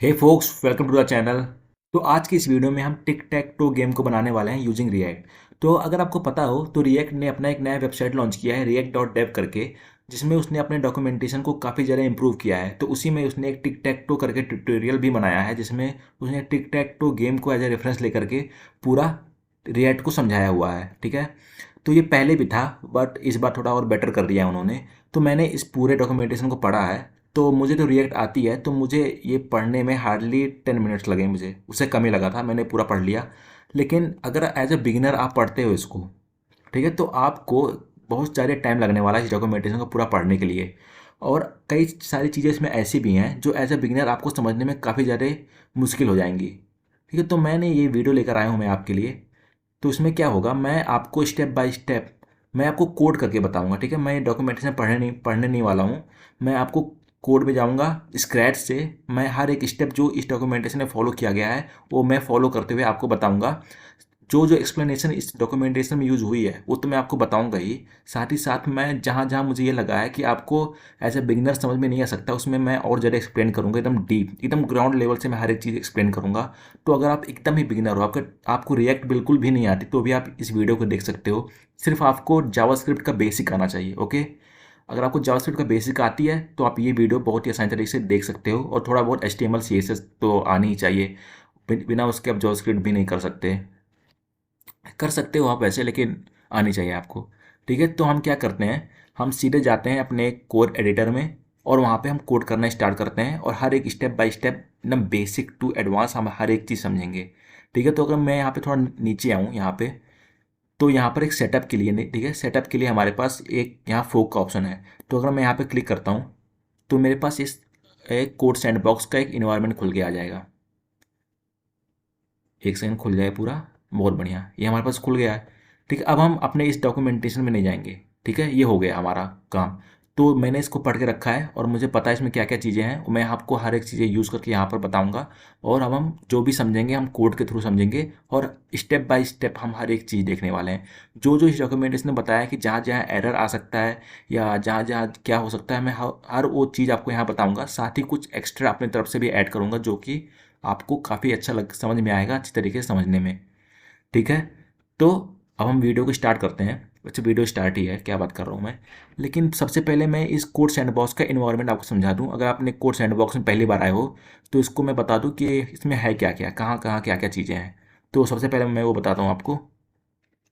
Hey folks, welcome to the channel. तो आज की इस वीडियो में हम टिक टैक टो गेम को बनाने वाले हैं यूजिंग रिएक्ट। तो अगर आपको पता हो तो रिएक्ट ने अपना एक नया वेबसाइट लॉन्च किया है react.dev करके, जिसमें उसने अपने डॉक्यूमेंटेशन को काफ़ी ज़्यादा इंप्रूव किया है। तो उसी में उसने एक टिक टैक टो करके ट्यूटोरियल भी बनाया है, जिसमें उसने टिक टैक टो गेम को एज ए रेफरेंस लेकर के पूरा रिएक्ट को समझाया हुआ है। ठीक है, तो ये पहले भी था बट इस बार थोड़ा और बेटर कर दिया है उन्होंने। तो मैंने इस पूरे डॉक्यूमेंटेशन को पढ़ा है। तो मुझे तो रिएक्ट आती है, तो मुझे ये पढ़ने में हार्डली 10 मिनट्स लगे, मुझे उससे कम ही लगा था, मैंने पूरा पढ़ लिया। लेकिन अगर एज अ बिगिनर आप पढ़ते हो इसको, ठीक है, तो आपको बहुत सारे टाइम लगने वाला है इस डॉक्यूमेंटेशन को पूरा पढ़ने के लिए। और कई सारी चीज़ें इसमें ऐसी भी हैं जो एज अ बिगिनर आपको समझने में काफ़ी ज़्यादा मुश्किल हो जाएंगी। ठीक है, तो मैंने ये वीडियो लेकर आया हूँ मैं आपके लिए। तो इसमें क्या होगा, मैं आपको स्टेप बाय स्टेप मैं आपको कोड करके बताऊंगा। ठीक है, मैं डॉक्यूमेंटेशन पढ़ने नहीं वाला हूँ। मैं आपको कोड में जाऊंगा स्क्रैच से। मैं हर एक स्टेप जो इस डॉक्यूमेंटेशन में फॉलो किया गया है वो मैं फॉलो करते हुए आपको बताऊंगा। जो जो एक्सप्लेनेशन इस डॉक्यूमेंटेशन में यूज़ हुई है वो तो मैं आपको बताऊंगा ही। साथ ही साथ मैं जहाँ जहाँ मुझे ये लगा है कि आपको एज ए बिगिनर समझ में नहीं आ सकता, उसमें मैं और ज़्यादा एक्सप्लेन करूंगा, एकदम डीप, एकदम ग्राउंड लेवल से मैं हर एक चीज़ एक्सप्लेन करूंगा। तो अगर आप एकदम ही बिगिनर हो, आपको रिएक्ट बिल्कुल भी नहीं आती, तो भी आप इस वीडियो को देख सकते हो। सिर्फ आपको जावास्क्रिप्ट का बेसिक आना चाहिए। ओके, अगर आपको जावास्क्रिप्ट का बेसिक आती है तो आप ये वीडियो बहुत ही आसानी तरीके से देख सकते हो। और थोड़ा बहुत HTML CSS तो आनी ही चाहिए, बिना उसके आप जावास्क्रिप्ट भी नहीं कर सकते। कर सकते हो आप वैसे, लेकिन आनी चाहिए आपको। ठीक है, तो हम क्या करते हैं, हम सीधे जाते हैं अपने कोड एडिटर में और वहाँ पे हम कोड करना स्टार्ट करते हैं। और हर एक स्टेप बाय स्टेप एकदम बेसिक टू एडवांस हम हर एक चीज़ समझेंगे। ठीक है, तो अगर मैं यहाँ पे थोड़ा नीचे आऊँ यहाँ पे, तो यहाँ पर एक सेटअप के लिए नहीं, ठीक है, सेटअप के लिए हमारे पास एक यहाँ फोक का ऑप्शन है। तो अगर मैं यहाँ पे क्लिक करता हूँ तो मेरे पास इस एक कोड सैंडबॉक्स का एक इन्वायरमेंट खुल के आ जाएगा। एक सेकंड खुल जाए पूरा, बहुत बढ़िया, ये हमारे पास खुल गया है। ठीक है, अब हम अपने इस डॉक्यूमेंटेशन में नहीं जाएंगे। ठीक है, ये हो गया हमारा काम। तो मैंने इसको पढ़ के रखा है और मुझे पता है इसमें क्या क्या चीज़ें हैं। मैं आपको हर एक चीज़ें यूज़ करके यहाँ पर बताऊँगा। और अब हम जो भी समझेंगे हम कोड के थ्रू समझेंगे, और स्टेप बाय स्टेप हम हर एक चीज़ देखने वाले हैं। जो जो इस डॉक्यूमेंटेशन ने बताया कि जहाँ जहाँ एरर आ सकता है या जहाँ जहाँ क्या हो सकता है, मैं हर वो चीज़ आपको यहाँ बताऊँगा। साथ ही कुछ एक्स्ट्रा अपनी तरफ से भी ऐड करूँगा, जो कि आपको काफ़ी अच्छा समझ में आएगा, अच्छी तरीके से समझने में। ठीक है, तो अब हम वीडियो को स्टार्ट करते हैं। वैसे वीडियो स्टार्ट ही है, क्या बात कर रहा हूँ मैं। लेकिन सबसे पहले मैं इस कोड सैंडबॉक्स का इन्वायरमेंट आपको समझा दूँ। अगर आपने कोड सैंडबॉक्स में पहली बार आए हो तो इसको मैं बता दूँ कि इसमें है क्या क्या, कहाँ कहाँ क्या क्या चीज़ें हैं। तो सबसे पहले मैं वो बताता हूँ आपको।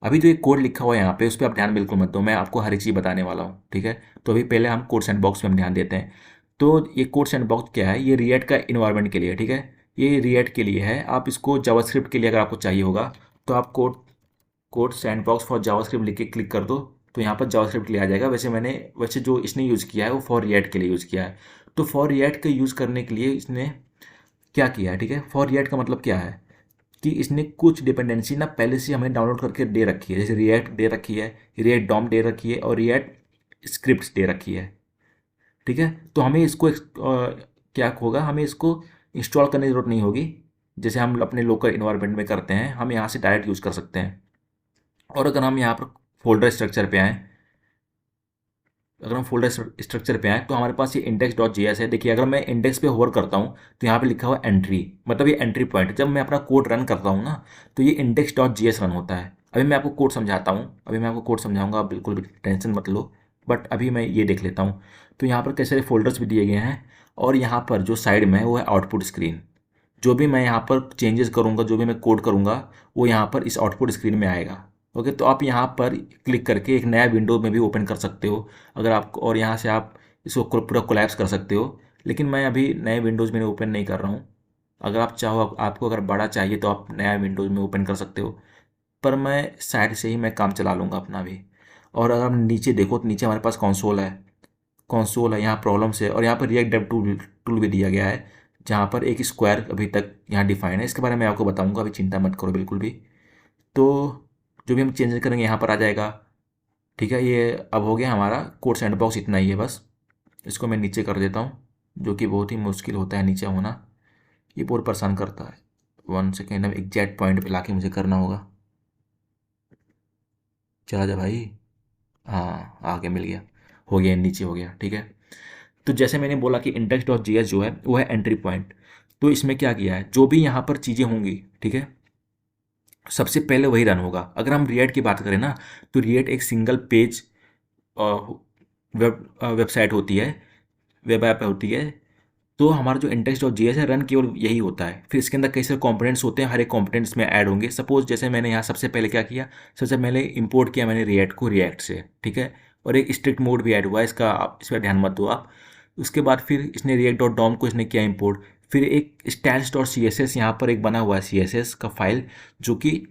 अभी जो एक कोड लिखा हुआ है यहाँ पे, उस पर आप ध्यान बिल्कुल मत दो, मैं आपको हर एक चीज़ बताने वाला हूँ। ठीक है, तो अभी पहले हम कोड सैंडबॉक्स पे हम ध्यान देते हैं। तो ये कोड सैंडबॉक्स क्या है, ये रिएक्ट का इन्वायरमेंट के लिए। ठीक है, ये रिएक्ट के लिए है। आप इसको जावास्क्रिप्ट के लिए अगर आपको चाहिए होगा तो आप code code sandbox for JavaScript लिख के क्लिक कर दो, तो यहाँ पर जावास्क्रिप्ट के लिए आ जाएगा। वैसे जो इसने यूज़ किया है वो फॉर रिएक्ट के लिए यूज़ किया है। तो फॉर रिएक्ट के यूज़ करने के लिए इसने क्या किया है, ठीक है, फॉर रिएक्ट का मतलब क्या है कि इसने कुछ डिपेंडेंसी ना पहले से हमें डाउनलोड करके दे रखी है। जैसे रिएक्ट दे रखी है, रिएक्ट डॉम दे रखी है और रिएक्ट स्क्रिप्ट्स दे रखी है। ठीक है, तो हमें इसको क्या होगा, हमें इसको इंस्टॉल करने की ज़रूरत नहीं होगी। जैसे हम अपने लोकल इन्वायरमेंट में करते हैं, हम यहाँ से डायरेक्ट यूज़ कर सकते हैं। और अगर हम यहाँ पर फोल्डर स्ट्रक्चर पे आएँ, अगर हम फोल्डर स्ट्रक्चर पे आएँ तो हमारे पास ये index.js है। देखिए, अगर मैं इंडेक्स पे होवर करता हूँ तो यहाँ पे लिखा हुआ एंट्री, मतलब ये एंट्री पॉइंट। जब मैं अपना कोड रन करता हूँ ना, तो ये index.js रन होता है। अभी मैं आपको कोड समझाता हूँ, अभी मैं आपको कोड समझाऊंगा, आप बिल्कुल भी टेंशन मत लो। बट अभी मैं ये देख लेता हूँ। तो यहाँ पर कई सारे फोल्डर्स भी दिए गए हैं, और यहाँ पर जो साइड में है वो है आउटपुट स्क्रीन। जो भी मैं यहाँ पर चेंजेस करूँगा, जो भी मैं कोड करूँगा, वो यहाँ पर इस आउटपुट स्क्रीन में आएगा। ओके, तो आप यहाँ पर क्लिक करके एक नया विंडो में भी ओपन कर सकते हो अगर आप, और यहाँ से आप इसको पूरा कोलैप्स कर सकते हो। लेकिन मैं अभी नए विंडोज़ में ओपन नहीं कर रहा हूँ। अगर आप चाहो, आपको अगर बड़ा चाहिए तो आप नया विंडोज़ में ओपन कर सकते हो, पर मैं साइड से ही मैं काम चला लूँगा अपना भी। और अगर हम नीचे देखो तो नीचे हमारे पास कंसोल है, यहाँ प्रॉब्लम्स है, और यहाँ पर रिएक्ट डेव टूल टूल भी दिया गया है, जहाँ पर एक स्क्वायर अभी तक यहाँ डिफाइन है। इसके बारे में आपको बताऊंगा, अभी चिंता मत करो बिल्कुल भी। तो जो भी हम चेंज करेंगे यहाँ पर आ जाएगा। ठीक है, ये अब हो गया हमारा कोड सैंडबॉक्स, इतना ही है बस। इसको मैं नीचे कर देता हूँ, जो कि बहुत ही मुश्किल होता है नीचे होना, ये बहुत परेशान करता है। 1 सेकेंड, अब एग्जैक्ट पॉइंट पे लाके मुझे करना होगा। चला जा भाई, हाँ आगे मिल गया, हो गया, नीचे हो गया। ठीक है, तो जैसे मैंने बोला कि index.js जो है वो है एंट्री पॉइंट। तो इसमें क्या किया है, जो भी यहाँ पर चीज़ें होंगी, ठीक है, सबसे पहले वही रन होगा। अगर हम रिएक्ट की बात करें ना, तो रिएक्ट एक सिंगल पेज वेबसाइट होती है, वेब ऐप होती है। तो हमारा जो इंडेक्स डॉट जीएस है रन केवल यही होता है। फिर इसके अंदर कई सारे कंपोनेंट्स होते हैं, हर एक कंपोनेंट्स में ऐड होंगे। सपोज जैसे मैंने यहाँ सबसे पहले क्या किया, सबसे पहले इंपोर्ट किया मैंने रिएक्ट को रिएक्ट से, ठीक है, और एक स्ट्रिक्ट मोड भी ऐड हुआ है इसका, आप इस पर ध्यान मत दो आप। उसके बाद फिर इसने रिएक्ट डॉट डॉम को इसने किया इंपोर्ट। फिर एक styles dot C S S यहाँ पर एक बना हुआ है सी एस एस का फाइल, जो कि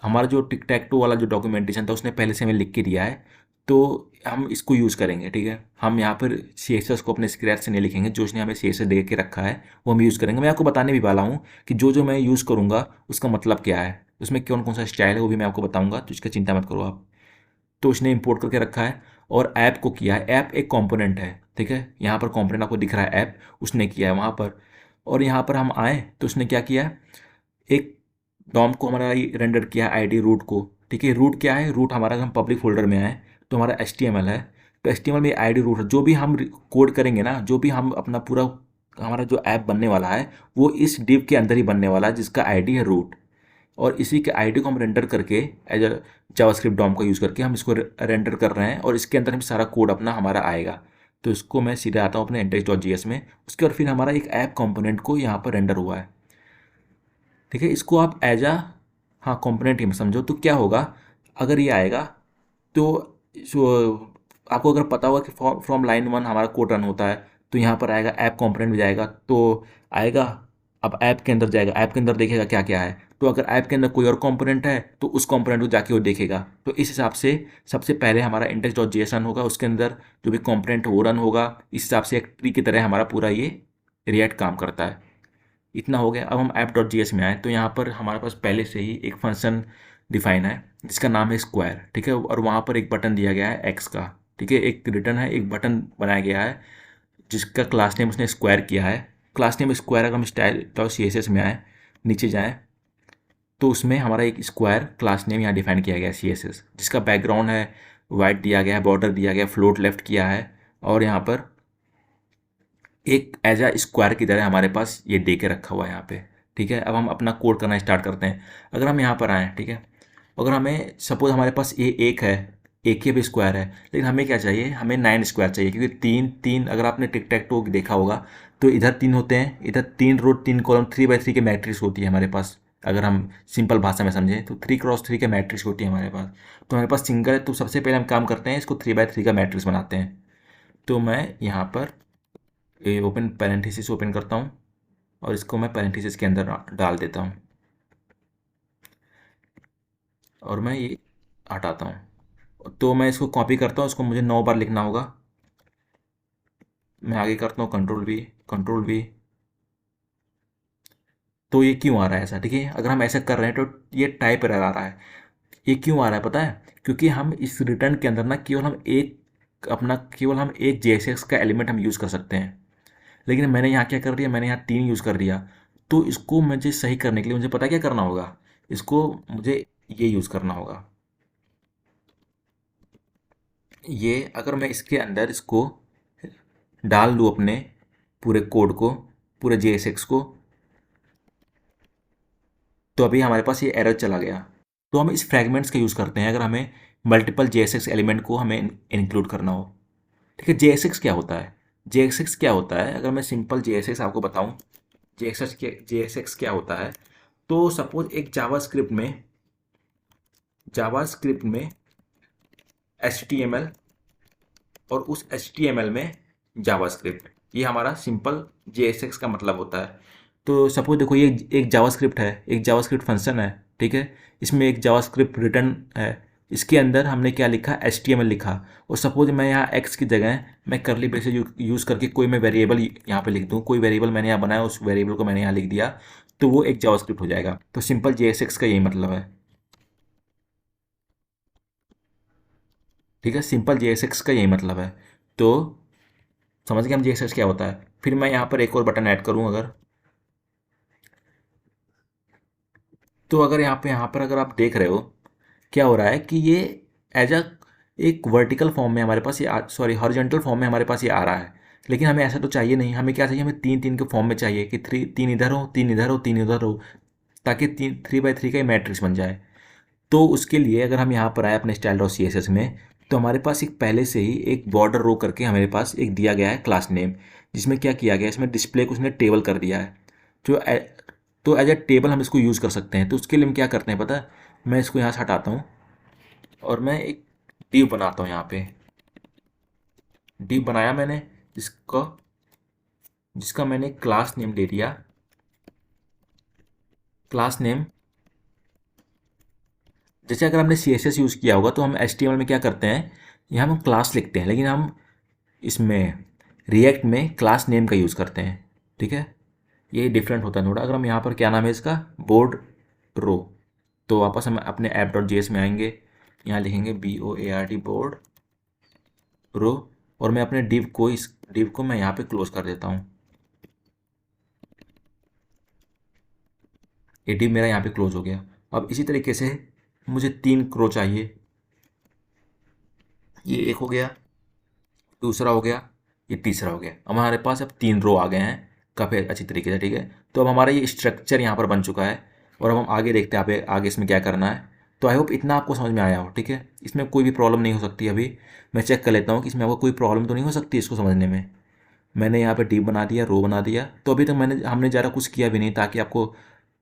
हमारा जो टिक टैक टू वाला जो डॉक्यूमेंटेशन था उसने पहले से हमें लिख के दिया है। तो हम इसको यूज़ करेंगे, ठीक है। हम यहाँ पर सी एस एस को अपने स्क्रैच से नहीं लिखेंगे, जो उसने हमें सी एस एस दे के रखा है वो हम यूज़ करेंगे। मैं आपको बताने भी वाला हूँ कि जो जो मैं यूज़ करूँगा उसका मतलब क्या है, उसमें कौन कौन सा स्टाइल है वो भी मैं आपको बताऊँगा, तो इसका चिंता मत करो आप। तो उसने इंपोर्ट करके रखा है और ऐप को किया है। ऐप एक कंपोनेंट है, ठीक है, यहाँ पर कंपोनेंट आपको दिख रहा है, ऐप उसने किया है वहाँ पर। और यहाँ पर हम आए तो उसने क्या किया है, एक डॉम को हमारा रेंडर किया आईडी रूट को, ठीक है। रूट क्या है, रूट हमारा, अगर हम पब्लिक फोल्डर में आए तो हमारा HTML है, तो HTML में आईडी रूट है। जो भी हम कोड करेंगे ना, जो भी हम अपना पूरा हमारा जो ऐप बनने वाला है वो इस डिव के अंदर ही बनने वाला है, जिसका आईडी है रूट। और इसी के आईडी को हम रेंडर करके एज अ जावास्क्रिप्ट डॉम का यूज़ करके हम इसको रेंडर कर रहे हैं, और इसके अंदर हम सारा कोड अपना हमारा आएगा। तो इसको मैं सीधे आता हूँ अपने इंडेक्स डॉट जीएस में। उसके बाद फिर हमारा एक ऐप कंपोनेंट को यहाँ पर रेंडर हुआ है, ठीक है। इसको आप एज अ, हाँ, कंपोनेंट ही समझो। तो क्या होगा, अगर ये आएगा तो आपको अगर पता होगा कि फ्रॉम लाइन 1 हमारा कोड रन होता है, तो यहाँ पर आएगा ऐप कंपोनेंट भी जाएगा, तो आएगा। अब ऐप के अंदर जाएगा, ऐप के अंदर देखेगा क्या क्या है। तो अगर ऐप के अंदर कोई और कंपोनेंट है तो उस कंपोनेंट को जाके वो देखेगा। तो इस हिसाब से सबसे पहले हमारा इंडेक्स डॉट जेएस रन होगा, उसके अंदर जो भी कंपोनेंट वो रन होगा। इस हिसाब से एक ट्री की तरह हमारा पूरा ये रिएक्ट काम करता है। इतना हो गया। अब हम ऐप डॉट जीएस में आए तो यहाँ पर हमारे पास पहले से ही एक फंक्शन डिफाइन है जिसका नाम है स्क्वायर, ठीक है। और वहाँ पर एक बटन दिया गया है एक्स का, ठीक है, एक रिटर्न है, एक बटन बनाया गया है जिसका क्लास नेम उसने स्क्वायर किया है। क्लास नेम स्क्वायर, अगर हम style dot C S S में आए, नीचे जाएँ, तो उसमें हमारा एक स्क्वायर क्लास नेम यहाँ डिफाइन किया गया है सी एस एस, जिसका बैकग्राउंड है वाइट दिया गया है, बॉर्डर दिया गया है, फ्लोट लेफ्ट किया है, और यहाँ पर एक एज आ स्क्वायर की तरह हमारे पास ये दे के रखा हुआ है यहाँ पे, ठीक है। अब हम अपना कोड करना स्टार्ट करते हैं। अगर हम यहाँ पर आएँ, ठीक है, अगर हमें सपोज हमारे पास ये एक है, एक ही भी स्क्वायर है, लेकिन हमें क्या चाहिए, हमें 9 स्क्वायर चाहिए, क्योंकि तीन तीन, अगर आपने टिक टैक टो देखा होगा तो इधर 3 होते हैं, इधर 3 रो 3 कॉलम, 3x3 की मैट्रिक्स होती है हमारे पास। अगर हम सिंपल भाषा में समझें तो 3x3 की मैट्रिक्स होती है हमारे पास। तो हमारे पास सिंगल है, तो सबसे पहले हम काम करते हैं, इसको 3x3 का मैट्रिक्स बनाते हैं। तो मैं यहाँ पर ये ओपन पैरेंथेसिस ओपन करता हूँ और इसको मैं पैरेंथेसिस के अंदर डाल देता हूँ, और मैं ये हटाता हूँ। तो मैं इसको कॉपी करता हूँ, इसको मुझे 9 बार लिखना होगा। मैं आगे करता हूँ कंट्रोल वी, कंट्रोल वी। तो ये क्यों आ रहा है ऐसा, ठीक है। अगर हम ऐसा कर रहे हैं तो ये टाइप एरर आ रहा है। ये क्यों आ रहा है पता है, क्योंकि हम इस रिटर्न के अंदर ना केवल हम एक JSX का एलिमेंट हम यूज़ कर सकते हैं। लेकिन मैंने यहाँ क्या कर दिया, मैंने यहाँ 3 यूज़ कर दिया। तो इसको मुझे सही करने के लिए मुझे पता क्या करना होगा, इसको मुझे ये यूज़ करना होगा। ये अगर मैं इसके अंदर इसको डाल दूँ अपने पूरे कोड को, पूरे JSX को, तो अभी हमारे पास ये एरर चला गया। तो हम इस फ्रैगमेंट्स का यूज़ करते हैं अगर हमें मल्टीपल JSX एलिमेंट को हमें इंक्लूड करना हो, ठीक है। JSX क्या होता है, JSX क्या होता है, अगर मैं सिंपल JSX आपको बताऊं, JSX क्या होता है। तो सपोज एक जावास्क्रिप्ट में HTML और उस HTML में जावास्क्रिप्ट, ये हमारा सिंपल JSX का मतलब होता है। तो सपोज देखो, ये एक जावास्क्रिप्ट है, एक जावास्क्रिप्ट फंक्शन है, ठीक है। इसमें एक जावास्क्रिप्ट रिटर्न है, इसके अंदर हमने क्या लिखा, HTML लिखा। और सपोज मैं यहाँ x की जगह मैं करली ब्रेसेस यूज़ करके कोई मैं वेरिएबल यहाँ पे लिख दूँ, कोई वेरिएबल मैंने यहाँ बनाया, उस वेरिएबल को मैंने यहाँ लिख दिया, तो वो एक जावास्क्रिप्ट हो जाएगा। तो सिंपल JSX का यही मतलब है, ठीक है। सिंपल JSX का यही मतलब है। तो समझ गए हम JSX क्या होता है। फिर मैं यहाँ पर एक और बटन ऐड करूँ अगर, तो अगर यहाँ पर अगर आप देख रहे हो क्या हो रहा है कि ये एज अ एक वर्टिकल फॉर्म में हमारे पास ये सॉरी हॉरिजॉन्टल फॉर्म में हमारे पास ये आ रहा है, लेकिन हमें ऐसा तो चाहिए नहीं, हमें क्या चाहिए, हमें तीन तीन के फॉर्म में चाहिए कि तीन इधर हो, तीन इधर हो, तीन इधर हो, ताकि 3x3 का मैट्रिक्स बन जाए। तो उसके लिए अगर हम यहाँ पर आए अपने style dot C S S में, तो हमारे पास एक पहले से ही एक बॉर्डर रो करके हमारे पास एक दिया गया है क्लास नेम, जिसमें क्या किया गया है, इसमें डिस्प्ले को उसने टेबल कर दिया है। जो तो एज ए टेबल हम इसको यूज़ कर सकते हैं। तो उसके लिए हम क्या करते हैं पता है, मैं इसको यहाँ से हटाता हूँ और मैं एक डिव बनाता हूँ यहाँ पे। डिव बनाया मैंने, जिसका जिसका मैंने क्लास नेम दे दिया, क्लास नेम। जैसे अगर हमने सी एस एस यूज़ किया होगा तो हम एच टी एम एल में क्या करते हैं, यहाँ हम क्लास लिखते हैं, लेकिन हम इसमें रिएक्ट में क्लास नेम का यूज़ करते हैं। ठीक है, ये डिफरेंट होता है थोड़ा। अगर हम यहाँ पर क्या नाम है इसका, बोर्ड रो, तो वापस हम अपने ऐप डॉट जी एस में आएंगे, यहाँ लिखेंगे BOARD बोर्ड रो, और मैं अपने डिव को, इस डिव को मैं यहाँ पे क्लोज कर देता हूँ। ये डिव मेरा यहाँ पे क्लोज हो गया। अब इसी तरीके से मुझे 3 रो चाहिए, ये एक हो गया, दूसरा हो गया, ये तीसरा हो गया। अब हमारे पास अब 3 रो आ गए हैं काफ़ी अच्छी तरीके से। ठीक है, तो अब हमारा ये स्ट्रक्चर यहाँ पर बन चुका है, और अब हम आगे देखते हैं आगे आगे इसमें क्या करना है। तो आई होप इतना आपको समझ में आया हो। ठीक है, इसमें कोई भी प्रॉब्लम नहीं हो सकती। अभी मैं चेक कर लेता हूँ कि इसमें आपको कोई प्रॉब्लम तो नहीं हो सकती इसको समझने में। मैंने यहाँ पे डी बना दिया, रो बना दिया, तो अभी तक हमने ज़्यादा कुछ किया भी नहीं ताकि आपको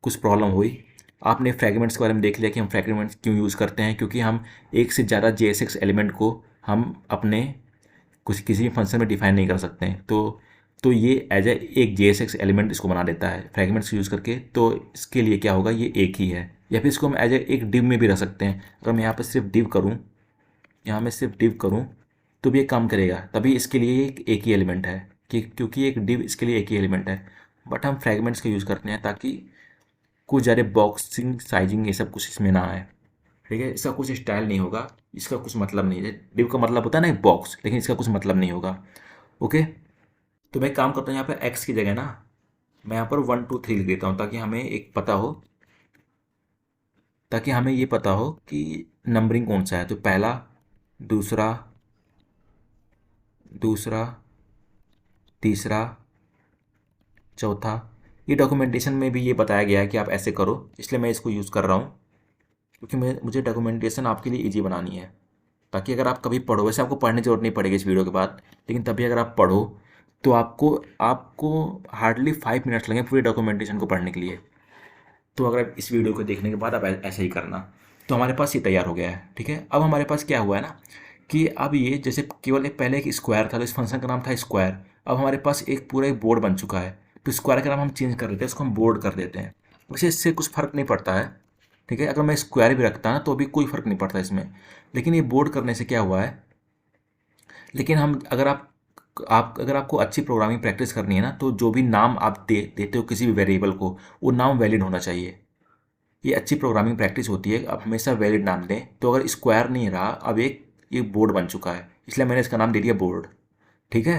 कुछ प्रॉब्लम हुई। आपने फ्रैगमेंट्स के बारे में देख लिया कि हम फ्रैगमेंट्स क्यों यूज़ करते हैं, क्योंकि हम एक से ज़्यादा JSX एलिमेंट को हम अपने कुछ किसी भी फंक्शन में डिफाइन नहीं कर सकते हैं। तो ये एज ए एक JSX एलिमेंट इसको बना देता है फ्रैगमेंट्स यूज़ करके। तो इसके लिए क्या होगा, ये एक ही है, या फिर इसको हम एज ए एक डिव में भी रख सकते हैं। अगर मैं यहाँ पर सिर्फ डिव करूँ, यहाँ मैं सिर्फ डिव करूँ, तो भी ये काम करेगा, तभी इसके लिए ये एक ही एलिमेंट है, कि क्योंकि एक डिव इसके लिए एक ही एलिमेंट है। बट हम फ्रैगमेंट्स का यूज़ करते हैं ताकि कुछ ज़्यादा बॉक्सिंग साइजिंग ये सब कुछ इसमें ना आए। ठीक है, इसका कुछ स्टाइल नहीं होगा, इसका कुछ मतलब नहीं है। डिव का मतलब होता है ना एक बॉक्स, लेकिन इसका कुछ मतलब नहीं होगा। ओके, तो मैं एक काम करता हूँ, यहाँ पे एक्स की जगह ना मैं यहाँ पर 1 2 3 लिख देता हूँ, ताकि हमें एक पता हो, ताकि हमें ये पता हो कि नंबरिंग कौन सा है। तो पहला, दूसरा, दूसरा, तीसरा, चौथा। ये डॉक्यूमेंटेशन में भी ये बताया गया है कि आप ऐसे करो, इसलिए मैं इसको यूज़ कर रहा हूँ, क्योंकि मुझे डॉक्यूमेंटेशन आपके लिए ईजी बनानी है, ताकि अगर आप कभी पढ़ो, वैसे आपको पढ़ने की जरूरत नहीं पड़ेगी इस वीडियो के बाद, लेकिन तभी अगर आप पढ़ो तो आपको आपको हार्डली 5 मिनट्स लगेंगे पूरे डॉक्यूमेंटेशन को पढ़ने के लिए। तो अगर आप इस वीडियो को देखने के बाद आप ऐसे ही करना। तो हमारे पास ये तैयार हो गया है। ठीक है, अब हमारे पास क्या हुआ है ना, कि अब ये जैसे केवल एक पहले एक स्क्वायर था, तो इस फंक्शन का नाम था स्क्वायर। अब हमारे पास एक पूरा एक बोर्ड बन चुका है, तो स्क्वायर का नाम हम चेंज कर देते हैं, इसको हम बोर्ड कर देते हैं। वैसे इससे कुछ फर्क नहीं पड़ता है। ठीक है, अगर मैं स्क्वायर भी रखता ना तो भी कोई फर्क नहीं पड़ता इसमें, लेकिन ये बोर्ड करने से क्या हुआ है, लेकिन हम अगर आपको अच्छी प्रोग्रामिंग प्रैक्टिस करनी है ना, तो जो भी नाम आप देते हो किसी भी वेरिएबल को, वो नाम वैलिड होना चाहिए। ये अच्छी प्रोग्रामिंग प्रैक्टिस होती है, आप हमेशा वैलिड नाम दें। तो अगर स्क्वायर नहीं रहा, अब एक ये बोर्ड बन चुका है, इसलिए मैंने इसका नाम दे दिया बोर्ड। ठीक है,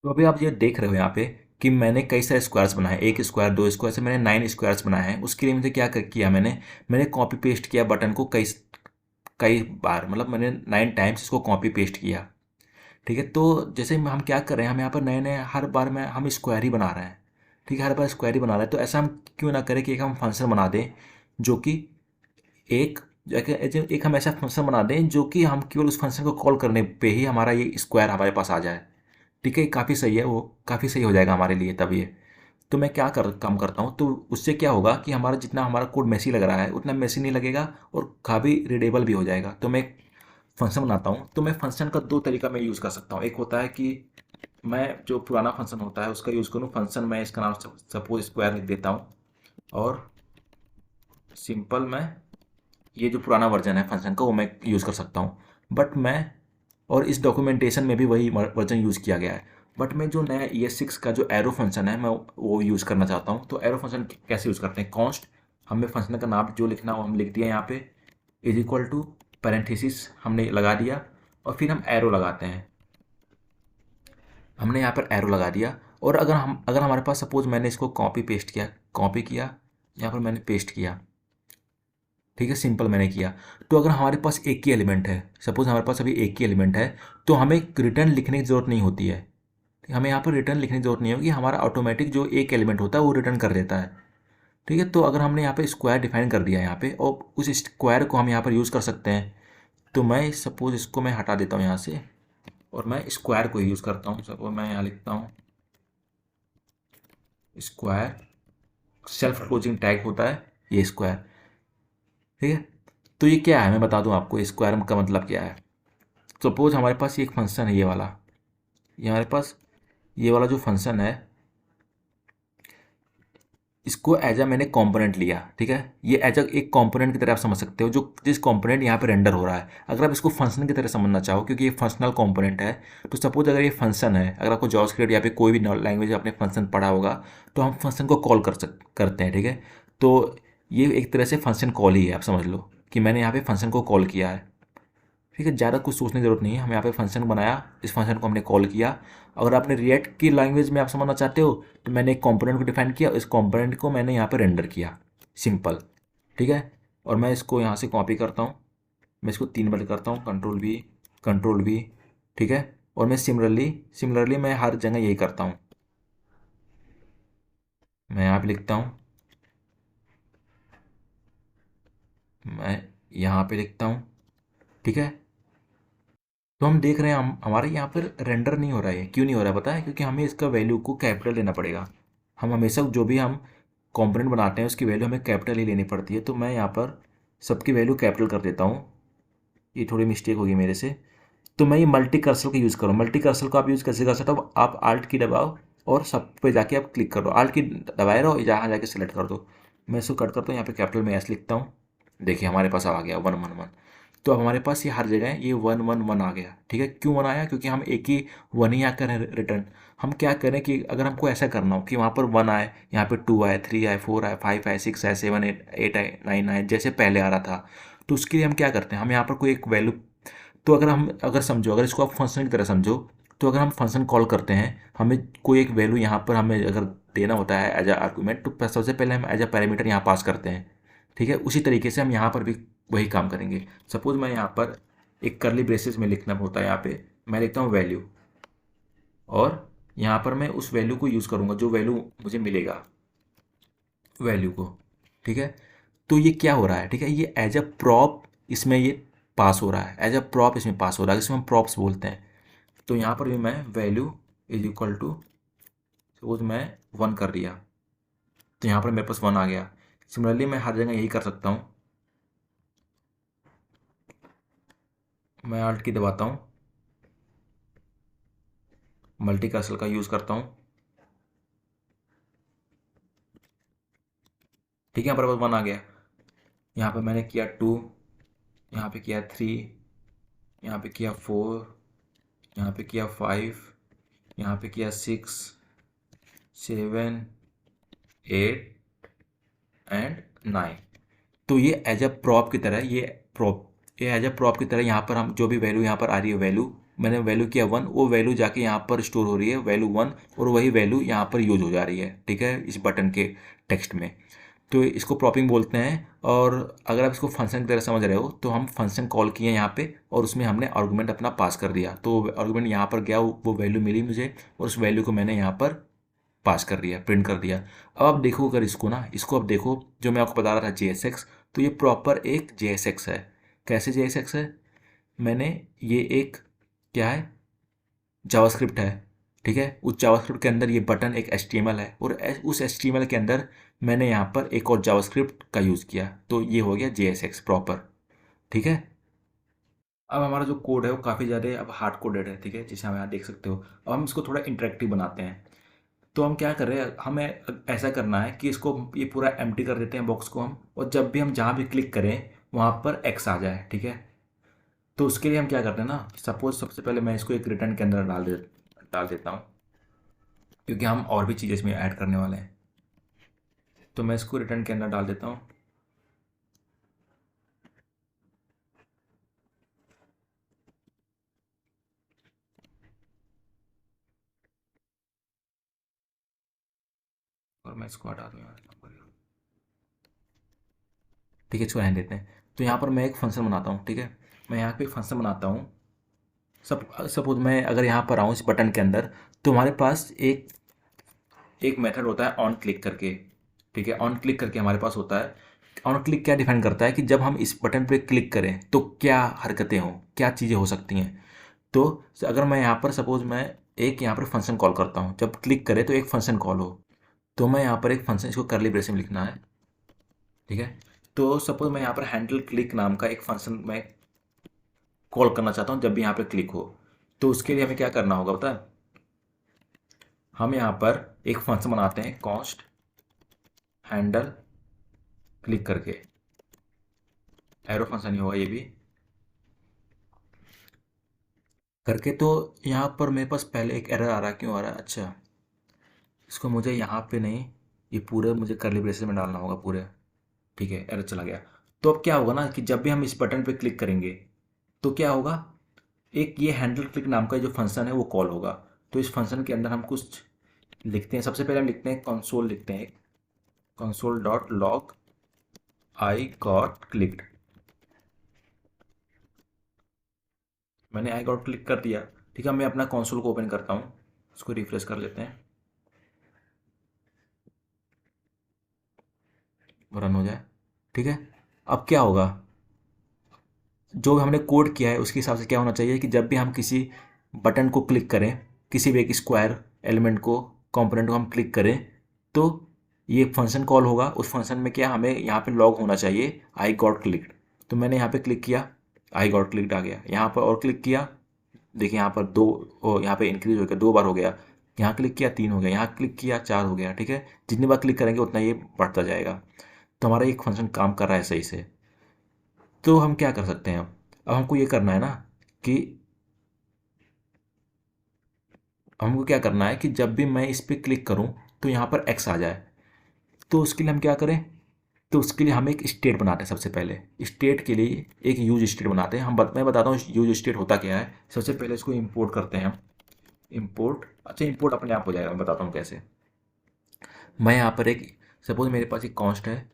तो अभी आप ये देख रहे हो यहाँ पे कि मैंने कई सारे स्क्वायर्स बनाए, एक स्क्वायर, दो स्क्वायर, से मैंने 9 स्क्वायर्स बनाए हैं। उसके लिए मुझे क्या किया, मैंने कॉपी पेस्ट किया बटन को कई कई बार, मतलब मैंने 9 टाइम्स इसको कॉपी पेस्ट किया। ठीक है, तो जैसे हम क्या कर रहे हैं, हम यहाँ पर नए नए हर बार में हम स्क्वायर ही बना रहे हैं। ठीक है, हर बार स्क्वायर ही बना रहे हैं, तो ऐसा हम क्यों ना करें कि एक हम फंक्शन बना दें जो कि एक एक हम ऐसा फंक्शन बना दें जो कि हम केवल उस फंक्शन को कॉल करने पे ही हमारा ये स्क्वायर हमारे पास आ जाए। ठीक है, काफ़ी सही है, वो काफ़ी सही हो जाएगा हमारे लिए तब ये। तो मैं क्या काम करता हूँ, तो उससे क्या होगा कि हमारा जितना हमारा कोड मेसी लग रहा है उतना मेसी नहीं लगेगा, और काफ़ी रीडेबल भी हो जाएगा। तो मैं एक फंक्शन बनाता हूँ, तो मैं फंक्शन का 2 तरीका मैं यूज़ कर सकता हूँ। एक होता है कि मैं जो पुराना फंक्शन होता है उसका यूज़ करूँ, फंक्शन मैं इसका नाम सपोज स्क्वायर लिख देता हूँ, और सिंपल मैं ये जो पुराना वर्जन है फंक्शन का वो मैं यूज़ कर सकता हूँ। बट मैं, और इस डॉक्यूमेंटेशन में भी वही वर्जन यूज़ किया गया है। बट मैं जो नया ES6 का जो एरो फंक्शन है मैं वो यूज़ करना चाहता हूँ। तो एरो फंक्शन कैसे यूज़ करते हैं, कॉन्स्ट, हमें फंक्शन का नाम जो लिखना वो हम लिख दिया यहाँ पे, इज इक्वल टू पैरेंथेसिस हमने लगा दिया, और फिर हम एरो लगाते हैं। हमने यहाँ पर एरो लगा दिया, और अगर हमारे पास सपोज मैंने इसको कॉपी किया, यहाँ पर मैंने पेस्ट किया। ठीक है, सिंपल मैंने किया। तो अगर हमारे पास एक ही एलिमेंट है, सपोज हमारे पास अभी एक ही एलिमेंट है, तो हमें रिटर्न लिखने की ज़रूरत नहीं होती है। हमें यहाँ पर रिटर्न लिखने की जरूरत नहीं होगी, हमारा ऑटोमेटिक जो एक एलिमेंट होता है वो रिटर्न कर देता है। ठीक है, तो अगर हमने यहाँ पे स्क्वायर डिफाइन कर दिया यहाँ पे और उस स्क्वायर को हम यहाँ पर यूज़ कर सकते हैं, तो मैं सपोज इसको मैं हटा देता हूँ यहाँ से और मैं स्क्वायर को यूज़ करता हूँ। सपोज मैं यहाँ लिखता हूँ स्क्वायर, सेल्फ क्लोजिंग टैग होता है ये स्क्वायर। ठीक है, तो ये क्या है मैं बता दूँ आपको, स्क्वायर का मतलब क्या है। सपोज हमारे पास ये एक फंक्शन है, ये हमारे पास ये वाला जो फंक्शन है, इसको एज अ मैंने कंपोनेंट लिया। ठीक है, ये एज अ एक कंपोनेंट की तरह आप समझ सकते हो, जो जिस कंपोनेंट यहाँ पे रेंडर हो रहा है। अगर आप इसको फंक्शन की तरह समझना चाहो, क्योंकि ये फंक्शनल कंपोनेंट है, तो सपोज अगर ये फंक्शन है, अगर आपको जावास्क्रिप्ट या फिर कोई भी लैंग्वेज आपने फंक्शन पढ़ा होगा, तो हम फंक्शन को कॉल करते हैं। ठीक है, तो ये एक तरह से फंक्शन कॉल ही है, आप समझ लो कि मैंने यहाँ पे फंक्शन को कॉल किया है। ठीक है, ज़्यादा कुछ सोचने की जरूरत नहीं है, हम यहाँ पे फंक्शन बनाया, इस फंक्शन को हमने कॉल किया। अगर आपने रिएक्ट की लैंग्वेज में आप समझना चाहते हो, तो मैंने एक कंपोनेंट को डिफाइन किया, इस कंपोनेंट को मैंने यहाँ पे रेंडर किया, सिंपल। ठीक है, और मैं इसको यहाँ से कॉपी करता हूँ, मैं इसको 3 बार करता हूँ, कंट्रोल वी। ठीक है, और मैं सिमिलरली मैं हर जगह यही करता हूँ, मैं यहाँ पे लिखता हूँ, मैं यहाँ पे लिखता हूँ। ठीक है, तो हम देख रहे हैं हमारे यहाँ पर रेंडर नहीं हो रहा है। क्यों नहीं हो रहा है पता है? क्योंकि हमें इसका वैल्यू को कैपिटल लेना पड़ेगा। हम हमेशा जो भी हम कंपोनेंट बनाते हैं उसकी वैल्यू हमें कैपिटल ही लेनी पड़ती है। तो मैं यहाँ पर सबकी वैल्यू कैपिटल कर देता हूँ, ये थोड़ी मिस्टेक होगी मेरे से। तो मैं ये मल्टी कर्सर का यूज़ करूँ, मल्टी कर्सर को आप यूज़ कैसे कर सकते हो? आप आल्ट की दबाओ और सब पे जाके आप क्लिक कर दो, आल्ट की दबाए रहो, जहाँ जाके सेलेक्ट कर दो। मैं इसको कट करता हूँ, यहाँ पे कैपिटल में एस लिखता हूँ। देखिए हमारे पास आ गया 111। तो अब हमारे पास ये हर जगह ये 111 आ गया। ठीक है, क्यों 1 आया? क्योंकि हम एक ही 1 ही आकर रिटर्न। हम क्या करें कि अगर हमको ऐसा करना हो कि वहाँ पर 1 आए, यहाँ पे 2 आए, 3 आए, 4 आए, 5 आए, 6 आए, 7 8 आए, 9 आए, जैसे पहले आ रहा था, तो उसके लिए हम क्या करते हैं, हम यहाँ पर कोई एक वैल्यू, तो अगर समझो, अगर इसको आप फंक्शन की तरह समझो, तो अगर हम फंक्शन कॉल करते हैं, हमें कोई एक वैल्यू यहाँ पर हमें अगर देना होता है एज अ आर्गूमेंट, तो सबसे पहले हम एज अ पैरामीटर यहाँ पास करते हैं। ठीक है, उसी तरीके से हम यहाँ पर भी वही काम करेंगे। सपोज मैं यहाँ पर एक करली ब्रेसेस में लिखना होता है, यहाँ पे मैं लिखता हूँ वैल्यू, और यहाँ पर मैं उस वैल्यू को यूज़ करूँगा जो वैल्यू मुझे मिलेगा, वैल्यू को। ठीक है, तो ये क्या हो रहा है? ठीक है, ये एज अ प्रॉप इसमें ये पास हो रहा है, एज अ प्रॉप इसमें पास हो रहा है, जिसमें हम प्रॉप्स बोलते हैं। तो यहाँ पर भी मैं value is equal to, suppose मैं 1 कर दिया, तो यहाँ पर मेरे पास 1 आ गया। सिमिलरली मैं हर जगह यही कर सकता हूँ, मैं आल्ट की दबाता हूँ, मल्टी कर्सर का यूज़ करता हूँ। ठीक है, यहाँ पर बस 1 आ गया। यहाँ पर मैंने किया 2, यहाँ पे किया 3, यहाँ पे किया 4, यहाँ पे किया 5, यहाँ पे किया 6, 7, 8 एंड 9। तो ये एज अ प्रॉप की तरह, ये एज अ प्रॉप की तरह यहाँ पर हम जो भी वैल्यू यहाँ पर आ रही है, वैल्यू मैंने वैल्यू किया 1, वो वैल्यू जाके यहाँ पर स्टोर हो रही है, वैल्यू 1, और वही वैल्यू यहाँ पर यूज हो जा रही है। ठीक है, इस बटन के टेक्स्ट में। तो इसको प्रॉपिंग बोलते हैं। और अगर आप इसको फंक्शन की तरह समझ रहे हो, तो हम फंक्शन कॉल किए यहाँ पे और उसमें हमने आर्गूमेंट अपना पास कर दिया, तो आर्गूमेंट यहाँ पर गया, वो वैल्यू मिली मुझे, और उस वैल्यू को मैंने यहाँ पर पास कर दिया, प्रिंट कर दिया। अब आप देखो, अगर इसको ना, इसको अब देखो, जो मैं आपको बता रहा था JSX, तो ये प्रॉपर एक JSX है। कैसे JSX है? मैंने ये एक, क्या है, जावास्क्रिप्ट है। ठीक है, उस जावास्क्रिप्ट के अंदर ये बटन एक HTML है, और उस HTML के अंदर मैंने यहाँ पर एक और जावास्क्रिप्ट का यूज़ किया, तो ये हो गया JSX प्रॉपर। ठीक है, अब हमारा जो कोड है वो काफ़ी ज़्यादा अब हार्ड कोडेड है। ठीक है, जैसे हम यहाँ देख सकते हो। अब हम इसको थोड़ा इंटरेक्टिव बनाते हैं। तो हम क्या कर रहे हैं, हमें ऐसा करना है कि इसको ये पूरा एम्प्टी कर देते हैं बॉक्स को हम, और जब भी हम जहाँ भी क्लिक करें वहाँ पर एक्स आ जाए। ठीक है, तो उसके लिए हम क्या करते हैं ना, सपोज सबसे पहले मैं इसको एक रिटर्न के अंदर डाल देता हूँ, क्योंकि हम और भी चीज़ें इसमें ऐड करने वाले हैं। तो मैं इसको रिटर्न के अंदर डाल देता हूँ। और मैं इसको हटा दूँगा। ठीक है, इसको रहने देते हैं। तो यहाँ पर मैं एक फंक्शन बनाता हूँ। ठीक है, मैं यहाँ पे एक फंक्शन बनाता हूँ, सपोज मैं अगर यहाँ पर आऊँ इस बटन के अंदर, तो हमारे पास एक एक मेथड होता है ऑन क्लिक करके। ठीक है, ऑन क्लिक करके हमारे पास होता है। ऑन क्लिक क्या डिफाइन करता है कि जब हम इस बटन पे क्लिक करें तो क्या हरकतें हों, क्या चीज़ें हो सकती हैं। तो अगर मैं यहाँ पर सपोज मैं एक यहाँ पर फंक्शन कॉल करता हूँ, जब क्लिक करे तो एक फंक्शन कॉल हो, तो मैं यहाँ पर एक फंक्शन, इसको करली ब्रेस में लिखना है। ठीक है, तो सपोज मैं यहाँ पर हैंडल क्लिक नाम का एक फंक्शन मैं कॉल करना चाहता हूँ जब भी यहाँ पे क्लिक हो। तो उसके लिए हमें क्या करना होगा पता है, हम यहाँ पर एक फंक्शन बनाते हैं कॉन्स्ट हैंडल क्लिक करके, एरो फंक्शन ही होगा ये भी करके। तो यहाँ पर मेरे पास पहले एक एरर आ रहा है, क्यों आ रहा है, अच्छा इसको मुझे यहाँ पे नहीं, ये पूरे मुझे करली ब्रेसेस में डालना होगा पूरे। ठीक है, एरर चला गया। तो अब क्या होगा ना कि जब भी हम इस बटन पे क्लिक करेंगे तो क्या होगा, एक ये हैंडल क्लिक नाम का जो फंक्शन है वो कॉल होगा। तो इस फंक्शन के अंदर हम कुछ लिखते हैं। सबसे पहले हम लिखते हैं कंसोल, लिखते हैं console dot log I got clicked. मैंने आई गॉट क्लिक कर दिया। ठीक है, मैं अपना कंसोल को ओपन करता हूँ, उसको रिफ्रेश कर लेते हैं, रन हो जाए। ठीक है, अब क्या होगा, जो हमने कोड किया है उसके हिसाब से क्या होना चाहिए कि जब भी हम किसी बटन को क्लिक करें, किसी भी एक स्क्वायर एलिमेंट को, कंपोनेंट को हम क्लिक करें, तो ये फंक्शन कॉल होगा। उस फंक्शन में क्या हमें यहाँ पे लॉग होना चाहिए आई गॉट क्लिक्ड। तो मैंने यहाँ पे क्लिक किया, आई गॉट क्लिक्ड आ गया। यहाँ पर और क्लिक किया, देखिए यहाँ पर दो, यहाँ पे इंक्रीज हो गया, 2 बार हो गया। यहाँ क्लिक किया 3 हो गया, यहाँ क्लिक किया 4 हो गया। ठीक है, जितनी बार क्लिक करेंगे उतना ये बढ़ता जाएगा। तो हमारा एक फंक्शन काम कर रहा है सही से। तो हम क्या कर सकते हैं, अब हमको ये करना है ना कि हमको क्या करना है कि जब भी मैं इस पर क्लिक करूं तो यहाँ पर एक्स आ जाए। तो उसके लिए हम क्या करें, तो उसके लिए हम एक स्टेट बनाते हैं। सबसे पहले स्टेट के लिए एक यूज स्टेट बनाते हैं। मैं बताता हूँ यूज स्टेट होता क्या है। सबसे पहले इसको इंपोर्ट करते हैं हम, इंपोर्ट, अच्छा इंपोर्ट अपने आप हो जाएगा, मैं बताता हूँ कैसे। मैं यहाँ पर एक, सपोज मेरे पास एक कॉन्स्ट है,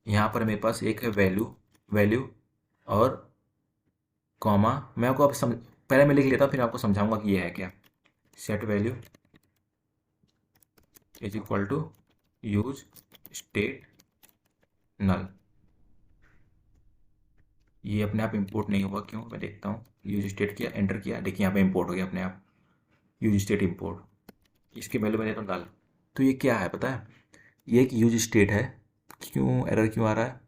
यहाँ पर मेरे पास एक है वैल्यू, वैल्यू और कॉमा। मैं आपको अब पहले मैं लिख लेता हूँ फिर आपको समझाऊंगा कि ये है क्या। Set value is equal to use state null. ये अपने आप इंपोर्ट नहीं हुआ, क्यों, मैं देखता हूँ। यूज स्टेट किया, एंटर किया, देखिए यहाँ पे इंपोर्ट हो गया अपने आप, यूज स्टेट इंपोर्ट। इसकी वैल्यू मैं देता हूँ नल। तो ये क्या है पता है, ये एक यूज स्टेट है। क्यों एरर क्यों आ रहा है,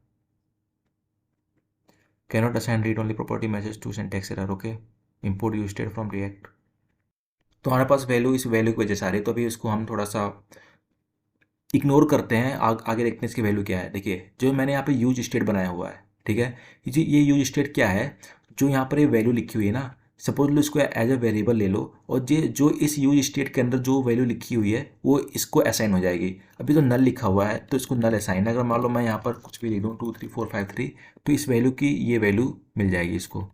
cannot assign read only property message to syntax error, okay. Import use state from React. तो हमारे पास वैल्यू इस वैल्यू की वजह से आ रही है, तो अभी इसको हम थोड़ा सा इग्नोर करते हैं। आगे देखते हैं इसकी वैल्यू क्या है। देखिए जो मैंने यहाँ पे यूज स्टेट बनाया हुआ है, ठीक है, ये यूज स्टेट क्या है, जो यहाँ पर ये वैल्यू लिखी हुई है ना, सपोज लो इसको एज ए वेरिएबल ले लो, और ये जो इस यूज स्टेट के अंदर जो वैल्यू लिखी हुई है वो इसको असाइन हो जाएगी। अभी तो नल लिखा हुआ है तो इसको नल असाइन, अगर मान लो मैं यहाँ पर कुछ भी लिख दूँ 23453, तो इस वैल्यू की ये वैल्यू मिल जाएगी इसको।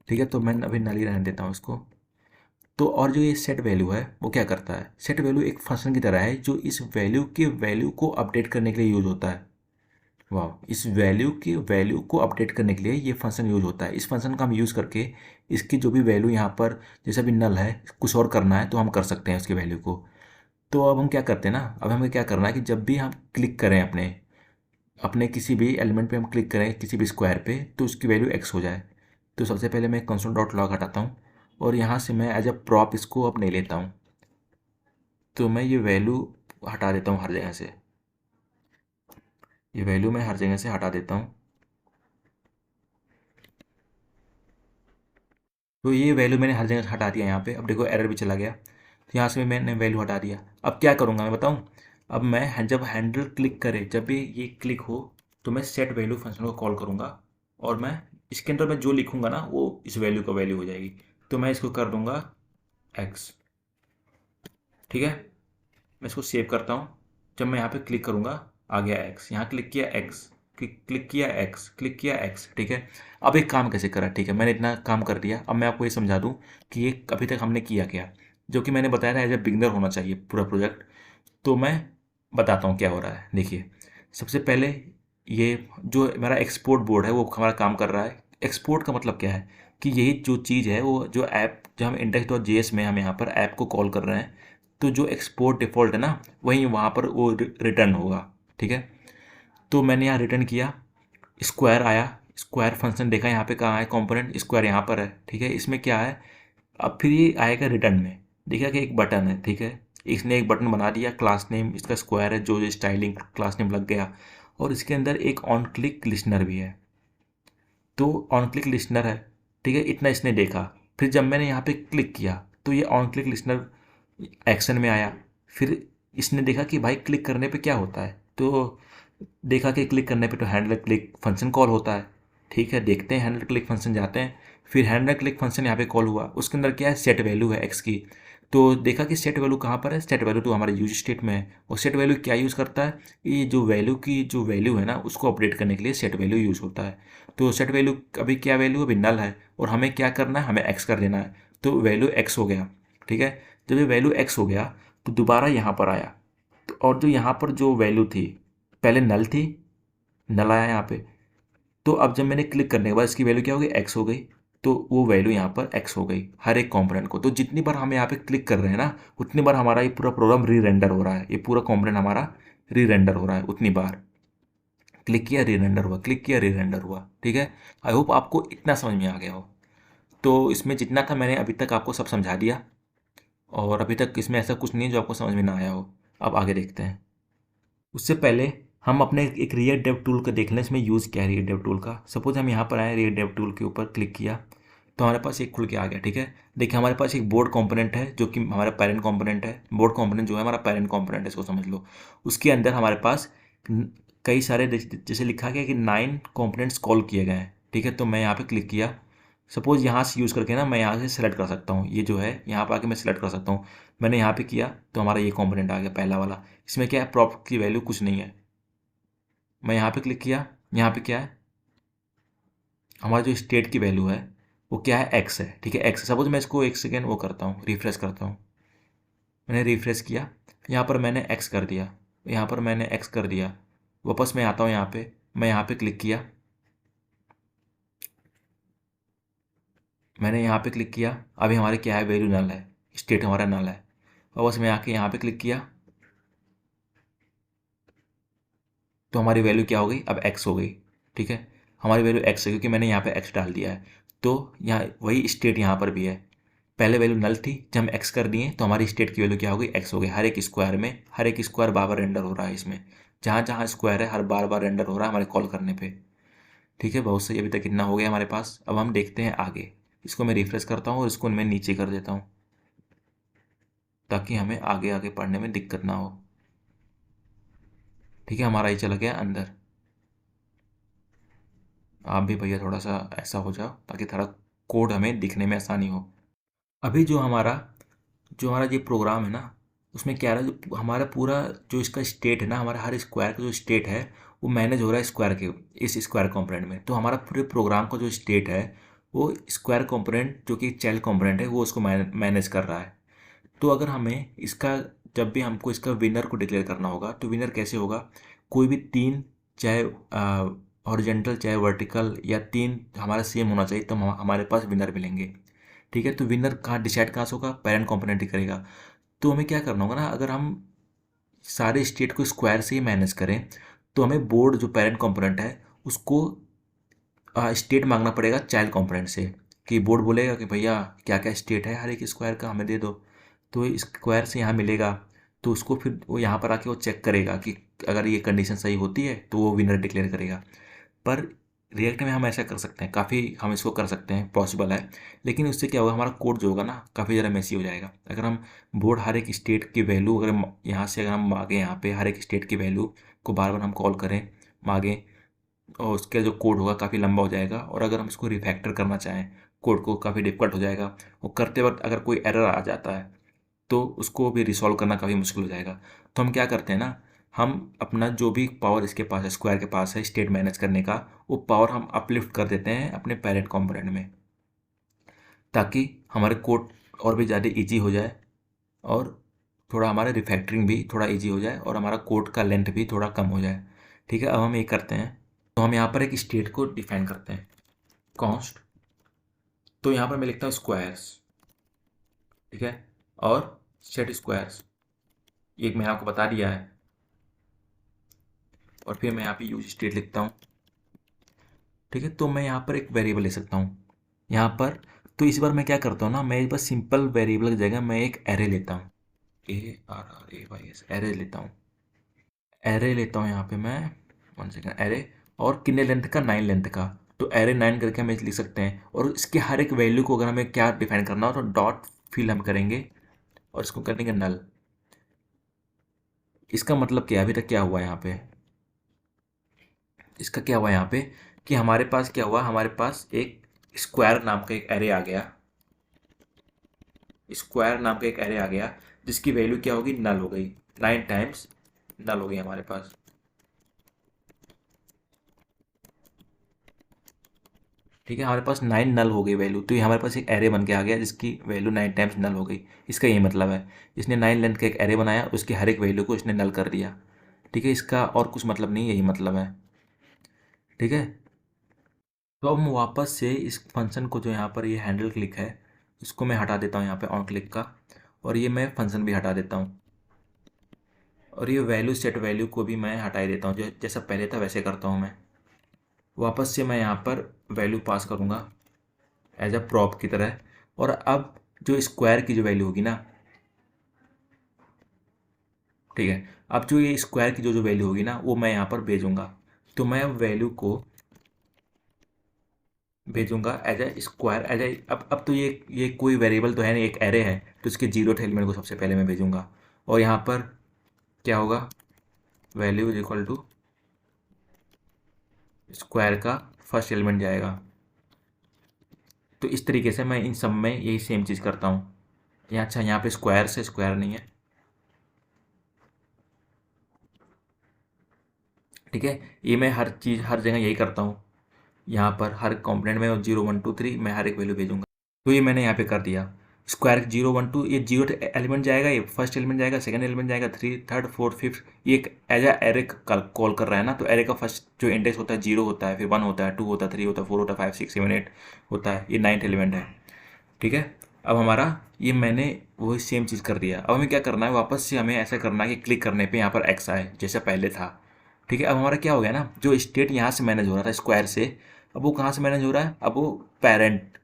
ठीक है, तो मैं अभी नल ही रहने देता हूँ इसको। तो और जो ये सेट वैल्यू है वो क्या करता है, सेट वैल्यू एक फंक्शन की तरह है जो इस वैल्यू के वैल्यू को अपडेट करने के लिए यूज होता है। वाह, इस वैल्यू के वैल्यू को अपडेट करने के लिए ये फंक्शन यूज होता है। इस फंक्शन का हम यूज़ करके इसकी जो भी वैल्यू यहाँ पर, जैसे भी नल है, कुछ और करना है तो हम कर सकते हैं उसकी वैल्यू को। तो अब हम क्या करते हैं ना, अब हमें क्या करना है कि जब भी हम क्लिक करें अपने अपने किसी भी एलिमेंट पे हम क्लिक करें किसी भी स्क्वायर पे, तो उसकी वैल्यू एक्स हो जाए। तो सबसे पहले मैं कंसोल डॉट लॉग हटाता हूँ और यहाँ से मैं एज अ प्रॉप इसको अब नहीं लेता हूँ। तो मैं ये वैल्यू हटा देता हूँ हर जगह से, ये वैल्यू मैं हर जगह से हटा देता हूँ। तो ये वैल्यू मैंने हर जगह से हटा दिया। यहाँ पे अब देखो एरर भी चला गया, तो यहाँ से मैंने वैल्यू हटा दिया। अब क्या करूँगा मैं बताऊँ, अब मैं जब हैंडल क्लिक करे, जब भी ये क्लिक हो, तो मैं सेट वैल्यू फंक्शन को कॉल करूँगा और मैं इसके अंदर मैं जो लिखूँगा ना वो इस वैल्यू का वैल्यू हो जाएगी। तो मैं इसको कर दूँगा एक्स। ठीक है, मैं इसको सेव करता हूँ। जब मैं यहाँ पे क्लिक करूँगा आ गया एक्स, यहाँ क्लिक किया एक्स, क्लिक किया एक्स, क्लिक किया एक्स। ठीक है, अब एक काम कैसे करा, ठीक है, मैंने इतना काम कर दिया। अब मैं आपको ये समझा दूँ कि ये अभी तक हमने किया क्या, जो कि मैंने बताया था एज ए बिगनर होना चाहिए पूरा प्रोजेक्ट। तो मैं बताता हूँ क्या हो रहा है। देखिए सबसे पहले ये जो हमारा एक्सपोर्ट बोर्ड है वो हमारा काम कर रहा है। एक्सपोर्ट का मतलब क्या है, कि यही जो चीज़ है वो जो ऐप जो हम index.js में हम यहाँ पर ऐप को कॉल कर रहे हैं, तो जो एक्सपोर्ट डिफ़ॉल्ट है ना वहीं वहाँ पर वो रिटर्न होगा। ठीक है, तो मैंने यहाँ रिटर्न किया, स्क्वायर आया, स्क्वायर फंक्शन देखा यहाँ पे कहाँ है कंपोनेंट, स्क्वायर यहाँ पर है। ठीक है, इसमें क्या है, अब फिर ये आएगा रिटर्न में, देखा कि एक बटन है। ठीक है, इसने एक बटन बना दिया, क्लास नेम इसका स्क्वायर है, जो स्टाइलिंग क्लास नेम लग गया, और इसके अंदर एक ऑन क्लिक लिसनर भी है, तो ऑन क्लिक लिसनर है। ठीक है, इतना इसने देखा। फिर जब मैंने यहाँ पे क्लिक किया तो ये ऑन क्लिक लिसनर एक्शन में आया। फिर इसने देखा कि भाई क्लिक करने पे क्या होता है, तो देखा कि क्लिक करने पे तो हैंडलर क्लिक फंक्शन कॉल होता है। ठीक है, देखते हैं, हैंडलर क्लिक फंक्शन जाते हैं। फिर हैंडलर क्लिक फंक्शन यहाँ पे कॉल हुआ, उसके अंदर क्या है, सेट वैल्यू है एक्स की। तो देखा कि सेट वैल्यू कहाँ पर है, सेट वैल्यू तो हमारे यूज स्टेट में है। और सेट वैल्यू क्या यूज़ करता है, ये जो वैल्यू की जो वैल्यू है ना उसको अपडेट करने के लिए सेट वैल्यू यूज़ होता है। तो सेट वैल्यू अभी क्या वैल्यू, अभी नल है, और हमें क्या करना है, हमें एक्स कर देना है। तो वैल्यू एक्स हो गया। ठीक है, जब ये वैल्यू एक्स हो गया तो दोबारा यहाँ पर आया, तो और जो यहाँ पर जो वैल्यू थी, पहले नल थी, नल आया यहाँ पे। तो अब जब मैंने क्लिक करने के बाद इसकी वैल्यू क्या हो गई, एक्स हो गई। तो वो वैल्यू यहाँ पर एक्स हो गई हर एक कंपोनेंट को। तो जितनी बार हम यहाँ पे क्लिक कर रहे हैं ना उतनी बार हमारा ये पूरा प्रोग्राम री रेंडर हो रहा है, ये पूरा कंपोनेंट हमारा री रेंडर हो रहा है। उतनी बार क्लिक किया री रेंडर हुआ, क्लिक किया री रेंडर हुआ। ठीक है, आई होप आपको इतना समझ में आ गया हो। तो इसमें जितना था मैंने अभी तक आपको सब समझा दिया, और अभी तक इसमें ऐसा कुछ नहीं है जो आपको समझ में ना आया हो। अब आगे देखते हैं। उससे पहले हम अपने एक रिएक्ट डेव टूल को देख लें, इसमें यूज़ क्या है रिएक्ट डेव टूल का। सपोज हम यहाँ पर आए, रिएक्ट डेव टूल के ऊपर क्लिक किया तो हमारे पास एक खुल के आ गया। ठीक है, देखिए हमारे पास एक बोर्ड कंपोनेंट है जो कि हमारा पेरेंट कंपोनेंट है। बोर्ड कंपोनेंट जो है हमारा पेरेंट कंपोनेंट है, इसको समझ लो। उसके अंदर हमारे पास कई सारे जैसे लिखा गया कि 9 कंपोनेंट्स कॉल किए गए हैं। ठीक है, तो मैं यहाँ पे क्लिक किया, सपोज यहाँ से यूज़ करके ना मैं यहाँ से सेलेक्ट कर सकता हूँ, ये जो है यहाँ पर आके मैं सेलेक्ट कर सकता हूँ। मैंने यहाँ पे किया तो हमारा ये कंपोनेंट आ गया पहला वाला। इसमें क्या है, प्रॉप की वैल्यू कुछ नहीं है। मैं यहाँ पे क्लिक किया, यहाँ पे क्या है, हमारा जो स्टेट की वैल्यू है वो क्या है, एक्स है। ठीक है, एक्स। सपोज मैं इसको एक सेकेंड वो करता हूँ, रिफ्रेश करता हूँ। मैंने रिफ्रेश किया, यहाँ पर मैंने एक्स कर दिया, यहाँ पर मैंने एक्स कर दिया। वापस मैं आता हूँ यहाँ पे, मैं यहाँ पे क्लिक किया, मैंने यहाँ पे क्लिक किया, अभी हमारे क्या है, वैल्यू नल है, स्टेट हमारा नल है। वापस मैं आके यहाँ पे क्लिक किया तो हमारी वैल्यू क्या हो गई, अब एक्स हो गई। ठीक है, हमारी वैल्यू एक्स है क्योंकि मैंने यहाँ पे एक्स डाल दिया है। तो यहाँ वही स्टेट यहाँ पर भी है, पहले वैल्यू नल थी, जब हम एक्स कर दिए तो हमारी स्टेट की वैल्यू क्या हो गई, एक्स हो गई। हर एक स्क्वायर में, हर एक स्क्वायर बार बार रेंडर हो रहा है इसमें, जहाँ जहाँ स्क्वायर है हर बार बार रेंडर हो रहा है हमारे कॉल करने पे। ठीक है, बहुत सही, अभी तक इतना हो गया हमारे पास। अब हम देखते हैं आगे। इसको मैं रिफ्रेश करता हूँ और इसको मैं नीचे कर देता हूँ ताकि हमें आगे आगे पढ़ने में दिक्कत ना हो। ठीक है, हमारा ये चला गया अंदर। आप भी भैया थोड़ा सा ऐसा हो जाओ ताकि थोड़ा कोड हमें दिखने में आसानी हो। अभी जो हमारा ये प्रोग्राम है ना, उसमें क्या है, जो हमारा पूरा जो इसका स्टेट है ना, हमारा हर स्क्वायर का जो स्टेट है वो मैनेज हो रहा है स्क्वायर के, इस स्क्वायर कंपोनेंट में। तो हमारा पूरे प्रोग्राम का जो स्टेट है वो स्क्वायर कंपोनेंट जो कि चाइल्ड कंपोनेंट है वो उसको मैनेज कर रहा है। तो अगर हमें इसका, जब भी हमको इसका विनर को डिक्लेयर करना होगा तो विनर कैसे होगा, कोई भी तीन, चाहे हॉरिजेंटल चाहे वर्टिकल, या तीन हमारा सेम होना चाहिए तो हमारे पास विनर मिलेंगे। ठीक है, तो विनर कहाँ डिसाइड कहाँ से होगा, पेरेंट कंपोनेंट ही करेगा। तो हमें क्या करना होगा ना, अगर हम सारे स्टेट को स्क्वायर से ही मैनेज करें तो हमें बोर्ड जो पेरेंट कंपोनेंट है उसको स्टेट मांगना पड़ेगा चाइल्ड कंपोनेंट से, कि बोर्ड बोलेगा कि भैया क्या क्या स्टेट है हर एक स्क्वायर का हमें दे दो। तो स्क्वायर से यहाँ मिलेगा, तो उसको फिर वो यहाँ पर आके वो चेक करेगा कि अगर ये कंडीशन सही होती है तो वो विनर डिक्लेयर करेगा। पर रिएक्ट में हम ऐसा कर सकते हैं, काफ़ी हम इसको कर सकते हैं, पॉसिबल है। लेकिन उससे क्या होगा, हमारा कोड जो होगा ना काफ़ी ज़्यादा मेसी हो जाएगा। अगर हम बोर्ड हर एक स्टेट की वैल्यू, अगर यहाँ से अगर हम मांगे, यहाँ पे हर एक स्टेट की वैल्यू को बार बार हम कॉल करें, मांगे, और उसका जो कोड होगा काफ़ी लंबा हो जाएगा। और अगर हम इसको रिफैक्टर करना चाहें कोड को, काफ़ी डिफिकल्ट हो जाएगा। और करते वक्त अगर कोई एरर आ जाता है तो उसको भी रिसॉल्व करना काफ़ी मुश्किल हो जाएगा। तो हम क्या करते हैं ना, हम अपना जो भी पावर इसके पास है, स्क्वायर के पास है स्टेट मैनेज करने का, वो पावर हम अपलिफ्ट कर देते हैं अपने पेरेंट कंपोनेंट में, ताकि हमारे कोड और भी ज़्यादा इजी हो जाए, और थोड़ा हमारा रिफैक्टरिंग भी थोड़ा इजी हो जाए, और हमारा कोड का लेंथ भी थोड़ा कम हो जाए। ठीक है, अब हम ये करते हैं, तो हम यहाँ पर एक स्टेट को डिफाइन करते हैं, कॉन्स्ट तो यहाँ पर मैं लिखता हूँ स्क्वायर्स, ठीक है, और सेट स्क्वायर्स, एक मैंने आपको बता दिया है। और फिर मैं यहाँ पे यूज स्टेट लिखता हूँ, ठीक है। तो मैं यहाँ पर एक वेरिएबल ले सकता हूँ यहाँ पर। तो इस बार मैं क्या करता हूँ ना, मैं बस सिंपल वेरिएबल की जगह मैं एक एरे लेता हूँ, ARRAYS, एरे लेता हूँ। एरे लेता हूँ यहाँ पे मैं, 1 सेकेंड, एरे, और कितने लेंथ का, 9 लेंथ का। तो एरे 9 करके हम लिख सकते हैं। और इसके हर एक वैल्यू को अगर हमें क्या डिफाइन करना हो तो डॉट फिल हम करेंगे और इसको करेंगे नल। इसका मतलब क्या, अभी तक क्या हुआ यहाँ पे, इसका क्या हुआ यहाँ पे कि हमारे पास क्या हुआ, हमारे पास एक स्क्वायर नाम का एक एरे आ गया, स्क्वायर नाम का एक एरे आ गया जिसकी वैल्यू क्या होगी, नल हो गई, 9 टाइम्स नल हो गई हमारे पास, ठीक है। हमारे पास 9 नल हो गई वैल्यू, तो ये हमारे पास एक एरे बन के आ गया जिसकी वैल्यू 9 टाइम्स नल हो गई। इसका ये मतलब है, इसने 9 लेंथ का एक एरे बनाया, उसकी हर एक वैल्यू को इसने नल कर दिया, ठीक है। इसका और कुछ मतलब नहीं, यही मतलब है, ठीक है। तो अब मैं वापस से इस फंक्शन को, जो यहाँ पर ये हैंडल क्लिक है, इसको मैं हटा देता हूँ यहाँ पे ऑन क्लिक का, और ये मैं फंक्शन भी हटा देता हूँ, और ये वैल्यू सेट वैल्यू को भी मैं हटा ही देता हूँ, जो जैसा पहले था वैसे करता हूँ मैं। वापस से मैं यहाँ पर वैल्यू पास करूँगा एज अ प्रॉप की तरह, और अब जो स्क्वायर की जो वैल्यू होगी ना, ठीक है, अब जो ये स्क्वायर की जो जो वैल्यू होगी ना वो मैं यहाँ पर भेजूँगा। तो मैं अब वैल्यू को भेजूंगा as a square, as a, अब तो ये कोई वेरिएबल तो है नहीं, एक एरे है, तो इसके 0th एलिमेंट को सबसे पहले मैं भेजूंगा। और यहाँ पर क्या होगा, value is equal to square का फर्स्ट एलिमेंट जाएगा। तो इस तरीके से मैं इन सब में यही सेम चीज़ करता हूँ। यहाँ अच्छा, यहाँ पे स्क्वायर से स्क्वायर नहीं है, ठीक है। ये मैं हर चीज़ हर जगह यही करता हूँ, यहाँ पर हर कंपोनेंट में 0 1 2 3 मैं हर एक वैल्यू भेजूंगा। तो ये मैंने यहाँ पे कर दिया, स्क्वायर 0 1 2, ये 0 एलिमेंट जाएगा, ये फर्स्ट एलिमेंट जाएगा, सेकंड एलिमेंट जाएगा, 3 थर्ड फोर्थ फिफ्थ, ये एक एज ए एरे कॉल कर रहा है ना। तो एरे का फर्स्ट जो इंडेक्स होता है 0 होता है, फिर 1 होता है, 2 होता है, 3 होता है, 4 होता है, 5 6 7 8 होता है, ये 9th एलिमेंट है, ठीक है। अब हमारा ये मैंने वही सेम चीज़ कर दिया। अब हमें क्या करना है, वापस से हमें ऐसा करना है कि क्लिक करने पे यहाँ पर एक्स आए जैसे पहले था, ठीक है। अब हमारा क्या हो गया ना, जो स्टेट यहाँ से मैनेज हो रहा था स्क्वायर से, अब वो कहाँ से मैनेज हो रहा है, अब वो पेरेंट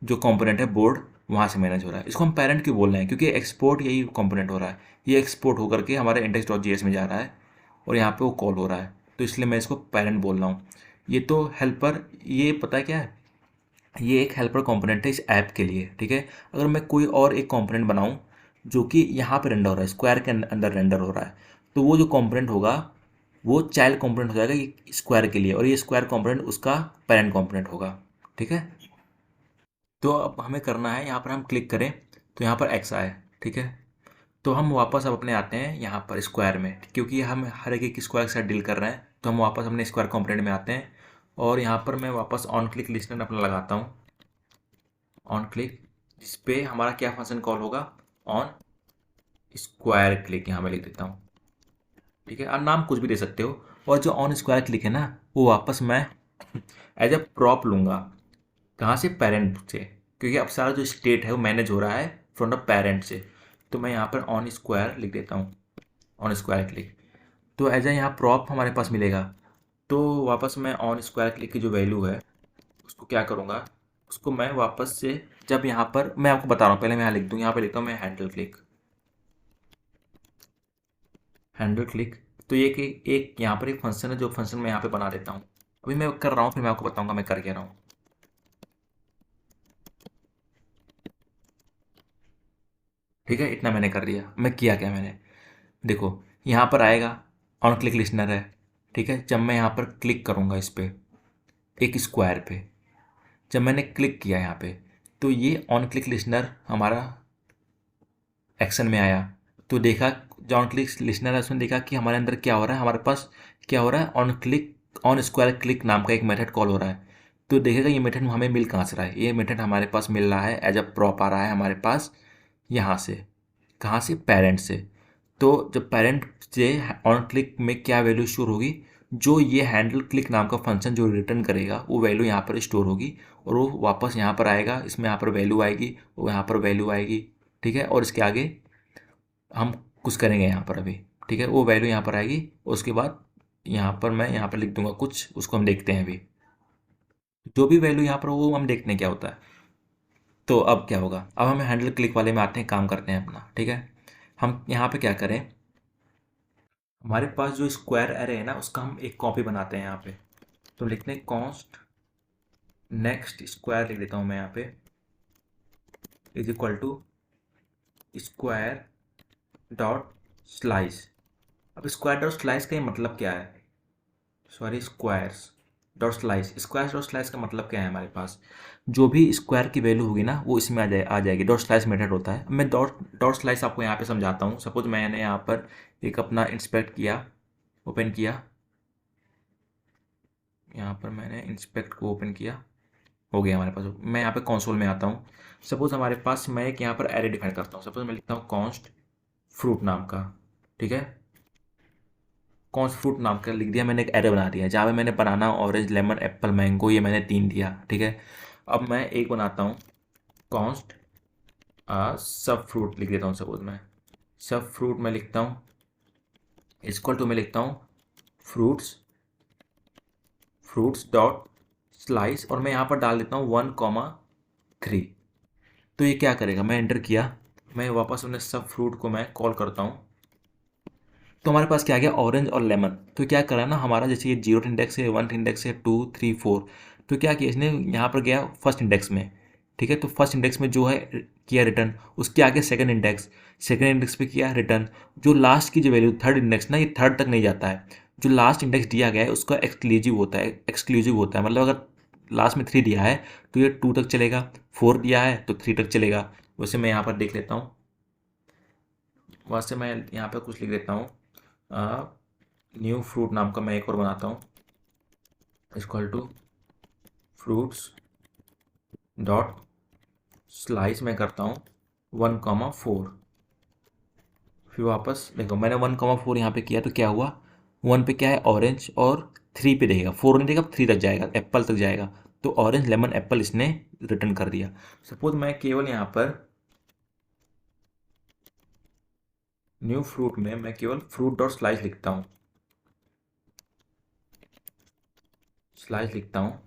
जो कंपोनेंट है बोर्ड, वहाँ से मैनेज हो रहा है। इसको हम पेरेंट क्यों बोल रहे हैं, क्योंकि एक्सपोर्ट यही कंपोनेंट हो रहा है, ये एक्सपोर्ट होकर के हमारे index.js में जा रहा है और यहाँ पे वो कॉल हो रहा है, तो इसलिए मैं इसको पेरेंट बोल रहा हूँ। ये तो हेल्पर, ये पता है क्या है, ये एक हेल्पर कंपोनेंट है इस ऐप के लिए, ठीक है। अगर मैं कोई और एक कंपोनेंट बनाऊं जो कि यहाँ पे रेंडर हो रहा है, स्क्वायर के अंदर रेंडर हो रहा है, तो वो जो कंपोनेंट होगा वो चाइल्ड कंपोनेंट हो जाएगा ये स्क्वायर के लिए, और ये स्क्वायर कंपोनेंट उसका पेरेंट कंपोनेंट होगा, ठीक है। तो अब हमें करना है, यहाँ पर हम क्लिक करें तो यहाँ पर एक्स आए, ठीक है। तो हम वापस अब अपने आते हैं यहाँ पर स्क्वायर में, क्योंकि हम हर एक स्क्वायर के साथ डील कर रहे हैं, तो हम वापस अपने स्क्वायर कंपोनेंट में आते हैं। और यहाँ पर मैं वापस ऑन क्लिक लिस्टनर अपना लगाता हूँ, ऑन क्लिक, जिस पे हमारा क्या फंक्शन कॉल होगा, ऑन स्क्वायर क्लिक, यहाँ मैं लिख देता हूँ, ठीक है। आप नाम कुछ भी दे सकते हो। और जो ऑन स्क्वायर क्लिक है ना, वो वापस मैं एज अ प्रॉप लूँगा, कहाँ से, पेरेंट से, क्योंकि अब सारा जो स्टेट है वो मैनेज हो रहा है फ्रॉम द पेरेंट से। तो मैं यहाँ पर ऑन स्क्वायर लिख देता हूँ, ऑन स्क्वायर क्लिक। तो एज ए यहाँ प्रॉप हमारे पास मिलेगा। तो वापस मैं ऑन स्क्वायर क्लिक की जो वैल्यू है उसको क्या करूँगा, उसको मैं वापस से, जब यहाँ पर मैं आपको बता रहा हूँ, पहले मैं यहाँ लिख दूँ, यहाँ पे लिखता हूँ मैं हैंडल क्लिक, हैंडल क्लिक। तो ये कि एक यहाँ पर एक फंक्शन है, जो फंक्शन मैं यहाँ पे बना देता हूँ, अभी मैं कर रहा हूँ, फिर मैं आपको बताऊँगा मैं कर क्या रहा हूँ। ठीक है, इतना मैंने कर दिया। मैं किया क्या मैंने, देखो यहाँ पर आएगा, ऑन क्लिक लिस्टनर है, ठीक है। जब मैं यहाँ पर क्लिक करूँगा इस पर, एक स्क्वायर पे, जब मैंने क्लिक किया यहाँ पे, तो ये ऑन क्लिक लिस्टनर हमारा एक्शन में आया। तो देखा, जो ऑन क्लिक लिस्टनर है उसने देखा कि हमारे अंदर क्या हो रहा है, हमारे पास क्या हो रहा है, on click, on square click नाम का एक मेथड कॉल हो रहा है। तो देखेगा ये मेथड हमें मिल कहाँ से रहा है, ये मेथड हमारे पास मिल रहा है एज अ प्रॉप आ रहा है हमारे पास यहाँ से, कहाँ से, पेरेंट से। तो जब पेरेंट से ऑन क्लिक में क्या वैल्यू शो होगी, जो ये हैंडल क्लिक नाम का फंक्शन जो रिटर्न करेगा वो वैल्यू यहाँ पर स्टोर होगी और वो वापस यहाँ पर आएगा, इसमें यहाँ पर वैल्यू आएगी, वो यहाँ पर वैल्यू आएगी, ठीक है। और इसके आगे हम कुछ करेंगे यहाँ पर अभी, ठीक है। वो वैल्यू यहाँ पर आएगी, उसके बाद यहाँ पर मैं यहाँ पर लिख दूंगा कुछ, उसको हम देखते हैं अभी। जो भी वैल्यू यहाँ पर हो वो हम देखते हैं क्या होता है। तो अब क्या होगा, अब हम हैंडल क्लिक वाले में आते हैं, काम करते हैं अपना, ठीक है। हम यहाँ पे क्या करें, हमारे पास जो स्क्वायर एरे है ना उसका हम एक कॉपी बनाते हैं यहाँ पे। तो लिखते हैं कॉन्स्ट नेक्स्ट स्क्वायर, लिख देता हूँ मैं यहाँ पे, is equal to square dot slice. अब स्क्वायर डॉट स्लाइस का ये मतलब क्या है, sorry squares dot slice, squares dot slice का मतलब क्या है, हमारे पास जो भी स्क्वायर की वैल्यू होगी ना वो इसमें आ जाएगी। डॉट स्लाइस मेथड होता है। मैं डॉट डॉट स्लाइस आपको यहाँ पे समझाता हूँ। सपोज मैंने यहाँ पर एक अपना इंस्पेक्ट किया, ओपन किया, यहाँ पर मैंने इंस्पेक्ट को ओपन किया, हो गया हमारे पास। मैं यहाँ पे कंसोल में आता हूँ। सपोज हमारे पास, मैं एक यहाँ पर एरे डिफाइन करता हूँ। सपोज मैं लिखता हूँ कॉन्स्ट फ्रूट नाम का, ठीक है। कॉन्स्ट फ्रूट नाम का लिख दिया, मैंने एक एरे बना दिया जहाँ पे मैंने बनाना ऑरेंज लेमन एप्पल मैंगो, ये मैंने 3 दिया, ठीक है। अब मैं एक बनाता हूँ कॉन्स्ट सब फ्रूट, लिख देता हूँ। सपोज मैं सब फ्रूट में लिखता हूँ इक्वल टू, मैं लिखता हूँ फ्रूट्स फ्रूट्स डॉट स्लाइस, और मैं यहाँ पर डाल देता हूँ 1,3। तो ये क्या करेगा, मैं एंटर किया, मैं वापस उन्हें सब फ्रूट को मैं कॉल करता हूँ, तो हमारे पास क्या आ गया, ऑरेंज और लेमन। तो क्या करा ना, हमारा जैसे ये 0 इंडेक्स है, 1 इंडेक्स है, 2 3 4, तो क्या किया इसने, यहाँ पर गया फर्स्ट इंडेक्स में, ठीक है। तो फर्स्ट इंडेक्स में जो है किया रिटर्न, उसके आगे सेकंड इंडेक्स पे किया रिटर्न। जो लास्ट की जो वैल्यू थर्ड इंडेक्स ना, ये थर्ड तक नहीं जाता है। जो लास्ट इंडेक्स दिया गया है उसका एक्सक्लूसिव होता है, मतलब अगर लास्ट में 3 दिया है तो ये 2 तक चलेगा, 4 दिया है तो 3 तक चलेगा। वैसे मैं यहाँ पर देख लेता हूँ, वैसे मैं यहाँ पर कुछ लिख देता हूँ, न्यू फ्रूट नाम का मैं एक और बनाता हूँ, equal to fruits dot slice में करता हूँ 1,4। फिर वापस देखो, मैंने 1,4 यहाँ पे किया तो क्या हुआ, 1 पे क्या है ऑरेंज, और 3 पे देगा, 4 नहीं देगा, 3 तक जाएगा, एप्पल तक जाएगा। तो ऑरेंज लेमन एप्पल इसने रिटर्न कर दिया। सपोज मैं केवल यहाँ पर न्यू फ्रूट में मैं केवल फ्रूट डॉट स्लाइस लिखता हूँ,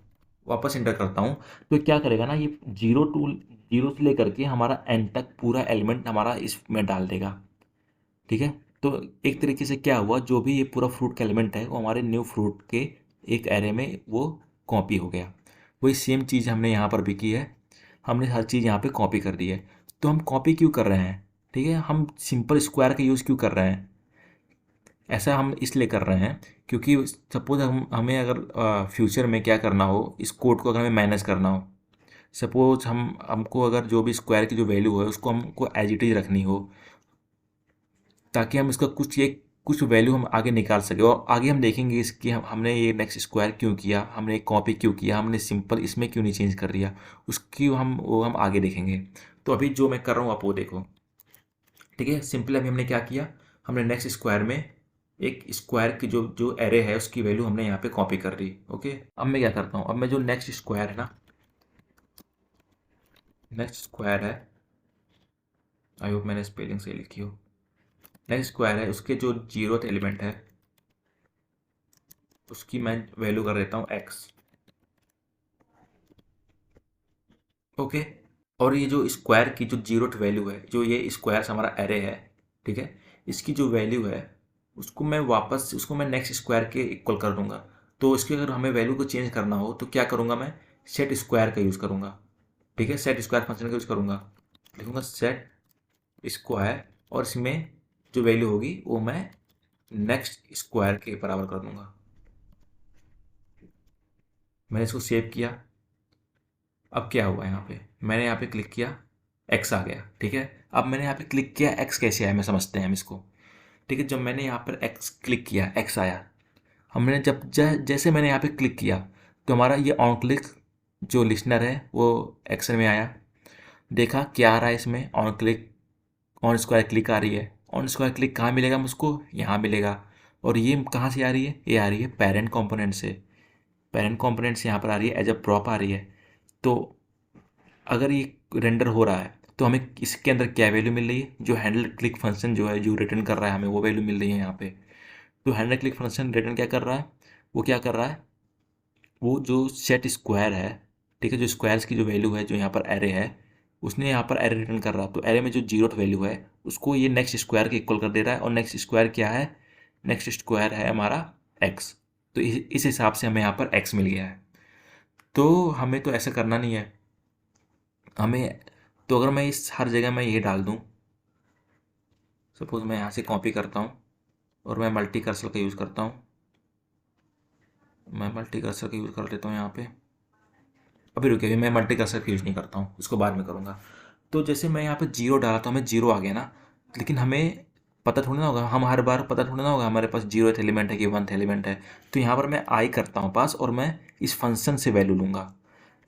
वापस इंटर करता हूँ। तो क्या करेगा ना, ये जीरो से लेकर के हमारा एंड तक पूरा एलिमेंट हमारा इसमें डाल देगा, ठीक है। तो एक तरीके से क्या हुआ, जो भी ये पूरा फ्रूट का एलिमेंट है वो हमारे न्यू फ्रूट के एक एरे में वो कॉपी हो गया। वही सेम चीज़ हमने यहाँ पर भी की है, हमने हर चीज़ यहाँ पे कॉपी कर दी है। तो हम कॉपी क्यों कर रहे हैं, ठीक है, हम सिंपल स्क्वायर का यूज़ क्यों कर रहे हैं, ऐसा हम इसलिए कर रहे हैं क्योंकि सपोज हमें अगर फ्यूचर में क्या करना हो, इस कोड को अगर हमें मैनेज करना हो, सपोज हमको अगर जो भी स्क्वायर की जो वैल्यू है उसको हमको एज इट इज रखनी हो, ताकि हम इसका कुछ वैल्यू हम आगे निकाल सके, और आगे हम देखेंगे इसकी हमने ये नेक्स्ट स्क्वायर क्यों किया, हमने कॉपी क्यों किया, हमने सिंपल इसमें क्यों नहीं चेंज कर दिया, उसकी हम आगे देखेंगे। तो अभी जो मैं कर रहा हूँ आप वो देखो, ठीक है। सिंपल अभी हमने क्या किया, हमने नेक्स्ट स्क्वायर में एक स्क्वायर की जो जो एरे है उसकी वैल्यू हमने यहाँ पे कॉपी कर दी, ओके। अब मैं क्या करता हूँ, अब मैं जो नेक्स्ट स्क्वायर है ना, नेक्स्ट स्क्वायर है, आई होप मैंने स्पेलिंग सही लिखी हो, नेक्स्ट स्क्वायर है उसके जो 0th एलिमेंट है उसकी मैं वैल्यू कर देता हूँ एक्स, ओके। और ये जो स्क्वायर की जो 0th वैल्यू है, जो ये स्क्वायर हमारा एरे है, ठीक है, इसकी जो वैल्यू है उसको मैं नेक्स्ट स्क्वायर के इक्वल कर दूंगा। तो इसकी अगर हमें वैल्यू को चेंज करना हो तो क्या करूंगा, मैं सेट स्क्वायर का यूज़ करूंगा, ठीक है, सेट स्क्वायर फंक्शन का यूज़ करूंगा, लिखूंगा सेट स्क्वायर, और इसमें जो वैल्यू होगी वो मैं नेक्स्ट स्क्वायर के बराबर कर दूंगा। मैंने इसको सेव किया। अब क्या हुआ, यहाँ पे मैंने यहाँ पे क्लिक किया, एक्स आ गया, ठीक है। अब मैंने यहाँ पे क्लिक किया, एक्स कैसे आया मैं समझते हैं हम इसको, ठीक है। जब मैंने यहाँ पर एक्स क्लिक किया, एक्स आया। हमने जैसे मैंने यहाँ पे क्लिक किया तो हमारा ये ऑन क्लिक जो लिसनर है वो एक्शन में आया। देखा क्या आ रहा है इसमें, on click, on square click आ रही है। ऑन स्क्वायर क्लिक कहाँ मिलेगा मुझको, यहाँ मिलेगा। और ये कहाँ से आ रही है, ये आ रही है पेरेंट कंपोनेंट से। पेरेंट कंपोनेंट से यहाँ पर आ रही है एज अ प्रॉप आ रही है। तो अगर ये रेंडर हो रहा है तो हमें इसके अंदर क्या वैल्यू मिल रही है, जो हैंडल क्लिक फंक्शन जो है जो रिटर्न कर रहा है हमें वो वैल्यू मिल रही है यहाँ पे। तो हैंडल क्लिक फंक्शन रिटर्न क्या कर रहा है, वो क्या कर रहा है, वो जो सेट स्क्वायर है, ठीक है, जो स्क्वायर्स की जो वैल्यू है जो यहाँ पर एरे है, उसने यहाँ पर एरे रिटर्न कर रहा है। तो एरे में जो जीरो वैल्यू है उसको ये नेक्स्ट स्क्वायर के इक्वल कर दे रहा है, और नेक्स्ट स्क्वायर क्या है, नेक्स्ट स्क्वायर है हमारा एक्स। तो इस हिसाब से हमें यहाँ पर एक्स मिल गया है। तो हमें तो ऐसा करना नहीं है हमें। तो अगर मैं इस हर जगह मैं ये डाल दूँ, सपोज मैं यहाँ से कॉपी करता हूँ और मैं मल्टी कर्सर का यूज़ करता हूँ, मैं मल्टी कर्सर का यूज़ कर लेता हूँ यहाँ पे। अभी रुकिए, अभी मैं मल्टी कर्सर का यूज़ नहीं करता हूँ, इसको बाद में करूँगा। तो जैसे मैं यहाँ पे जीरो डाला तो हमें जीरो आ गया ना, लेकिन हमें पता थोड़ी ना होगा, हम हर बार पता थोड़ी ना होगा हमारे पास जीरो एलिमेंट है कि वन एलिमेंट है। तो यहाँ पर मैं आई करता हूँ पास, और मैं इस फंक्शन से वैल्यू लूँगा।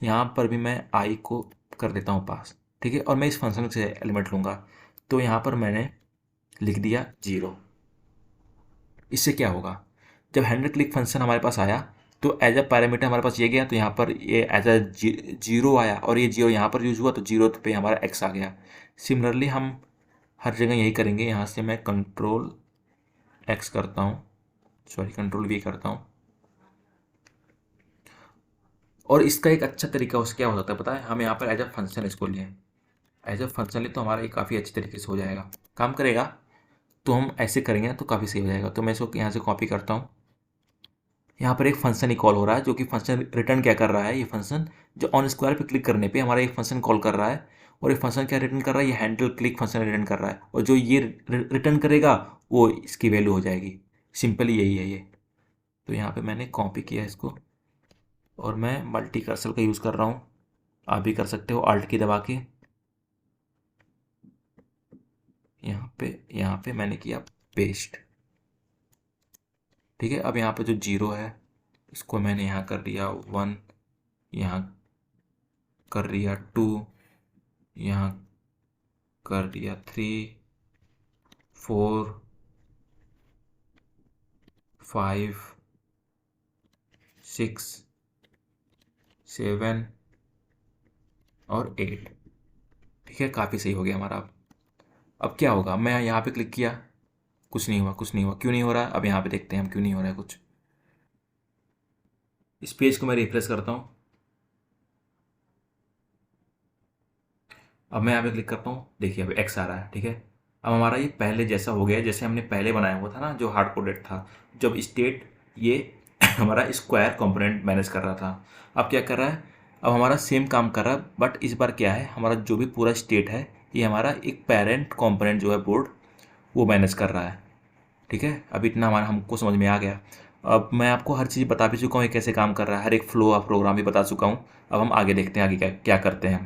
यहाँ पर भी मैं आई को कर देता हूँ पास, ठीक है, और मैं इस फंक्शन से एलिमेंट लूँगा। तो यहाँ पर मैंने लिख दिया जीरो। इससे क्या होगा, जब हैंडल क्लिक फंक्शन हमारे पास आया तो एज अ पैरामीटर हमारे पास ये गया, तो यहाँ पर ये एज अ जीरो आया, और ये जीरो यहाँ पर यूज़ हुआ तो जीरो पे हमारा एक्स आ गया। सिमिलरली हम हर जगह यही करेंगे। यहाँ से मैं कंट्रोल एक्स करता हूँ, सॉरी कंट्रोल वी करता हूँ। और इसका एक अच्छा तरीका उस क्या हो सकता है पता है, हम यहाँ पर एज अ फंक्शन इसको लें, एज अ फंक्शन ले तो हमारा ये काफ़ी अच्छे तरीके से हो जाएगा, काम करेगा। तो हम ऐसे करेंगे ना तो काफ़ी सही हो जाएगा। तो मैं इसको यहाँ से कॉपी करता हूँ। यहाँ पर एक फंक्शन ही कॉल हो रहा है, जो कि फंक्शन रिटर्न क्या कर रहा है, ये फंक्शन जो ऑन स्क्वायर पे क्लिक करने पे हमारा एक फंक्शन कॉल कर रहा है। और ये फंक्शन क्या रिटर्न कर रहा है, ये हैंडल क्लिक फंक्शन रिटर्न कर रहा है, और जो ये रिटर्न करेगा वो इसकी वैल्यू हो जाएगी। सिंपली यही है ये। तो यहाँ पे मैंने कॉपी किया इसको, और मैं मल्टी कर्सर का यूज़ कर रहा हूँ। आप भी कर सकते हो अल्ट की दबा के। यहाँ पे मैंने किया पेस्ट, ठीक है। अब यहाँ पे जो जीरो है इसको मैंने यहाँ कर दिया वन, यहाँ कर दिया टू, यहाँ कर दिया three, four, five, six, seven और एट, ठीक है। काफ़ी सही हो गया हमारा। अब क्या होगा, मैं यहाँ पे क्लिक किया, कुछ नहीं हुआ, कुछ नहीं हुआ। क्यों नहीं हो रहा, अब यहाँ पे देखते हैं हम क्यों नहीं हो रहा है कुछ। इस पेज को मैं रिफ्रेश करता हूँ। अब मैं यहाँ पे क्लिक करता हूँ, देखिए अब एक्स आ रहा है, ठीक है। अब हमारा ये पहले जैसा हो गया जैसे हमने पहले बनाया हुआ था ना, जो हार्ड कोडेड था, जब स्टेट ये हमारा स्क्वायर कंपोनेंट मैनेज कर रहा था। अब क्या कर रहा है, अब हमारा सेम काम कर रहा है, बट इस बार क्या है, हमारा जो भी पूरा स्टेट है ये हमारा एक पेरेंट कंपोनेंट जो है बोर्ड वो मैनेज कर रहा है, ठीक है। अब इतना हमारा हमको समझ में आ गया। अब मैं आपको हर चीज़ बता भी चुका हूँ ये कैसे काम कर रहा है, हर एक फ्लो ऑफ प्रोग्राम भी बता चुका हूँ। अब हम आगे देखते हैं आगे क्या क्या करते हैं।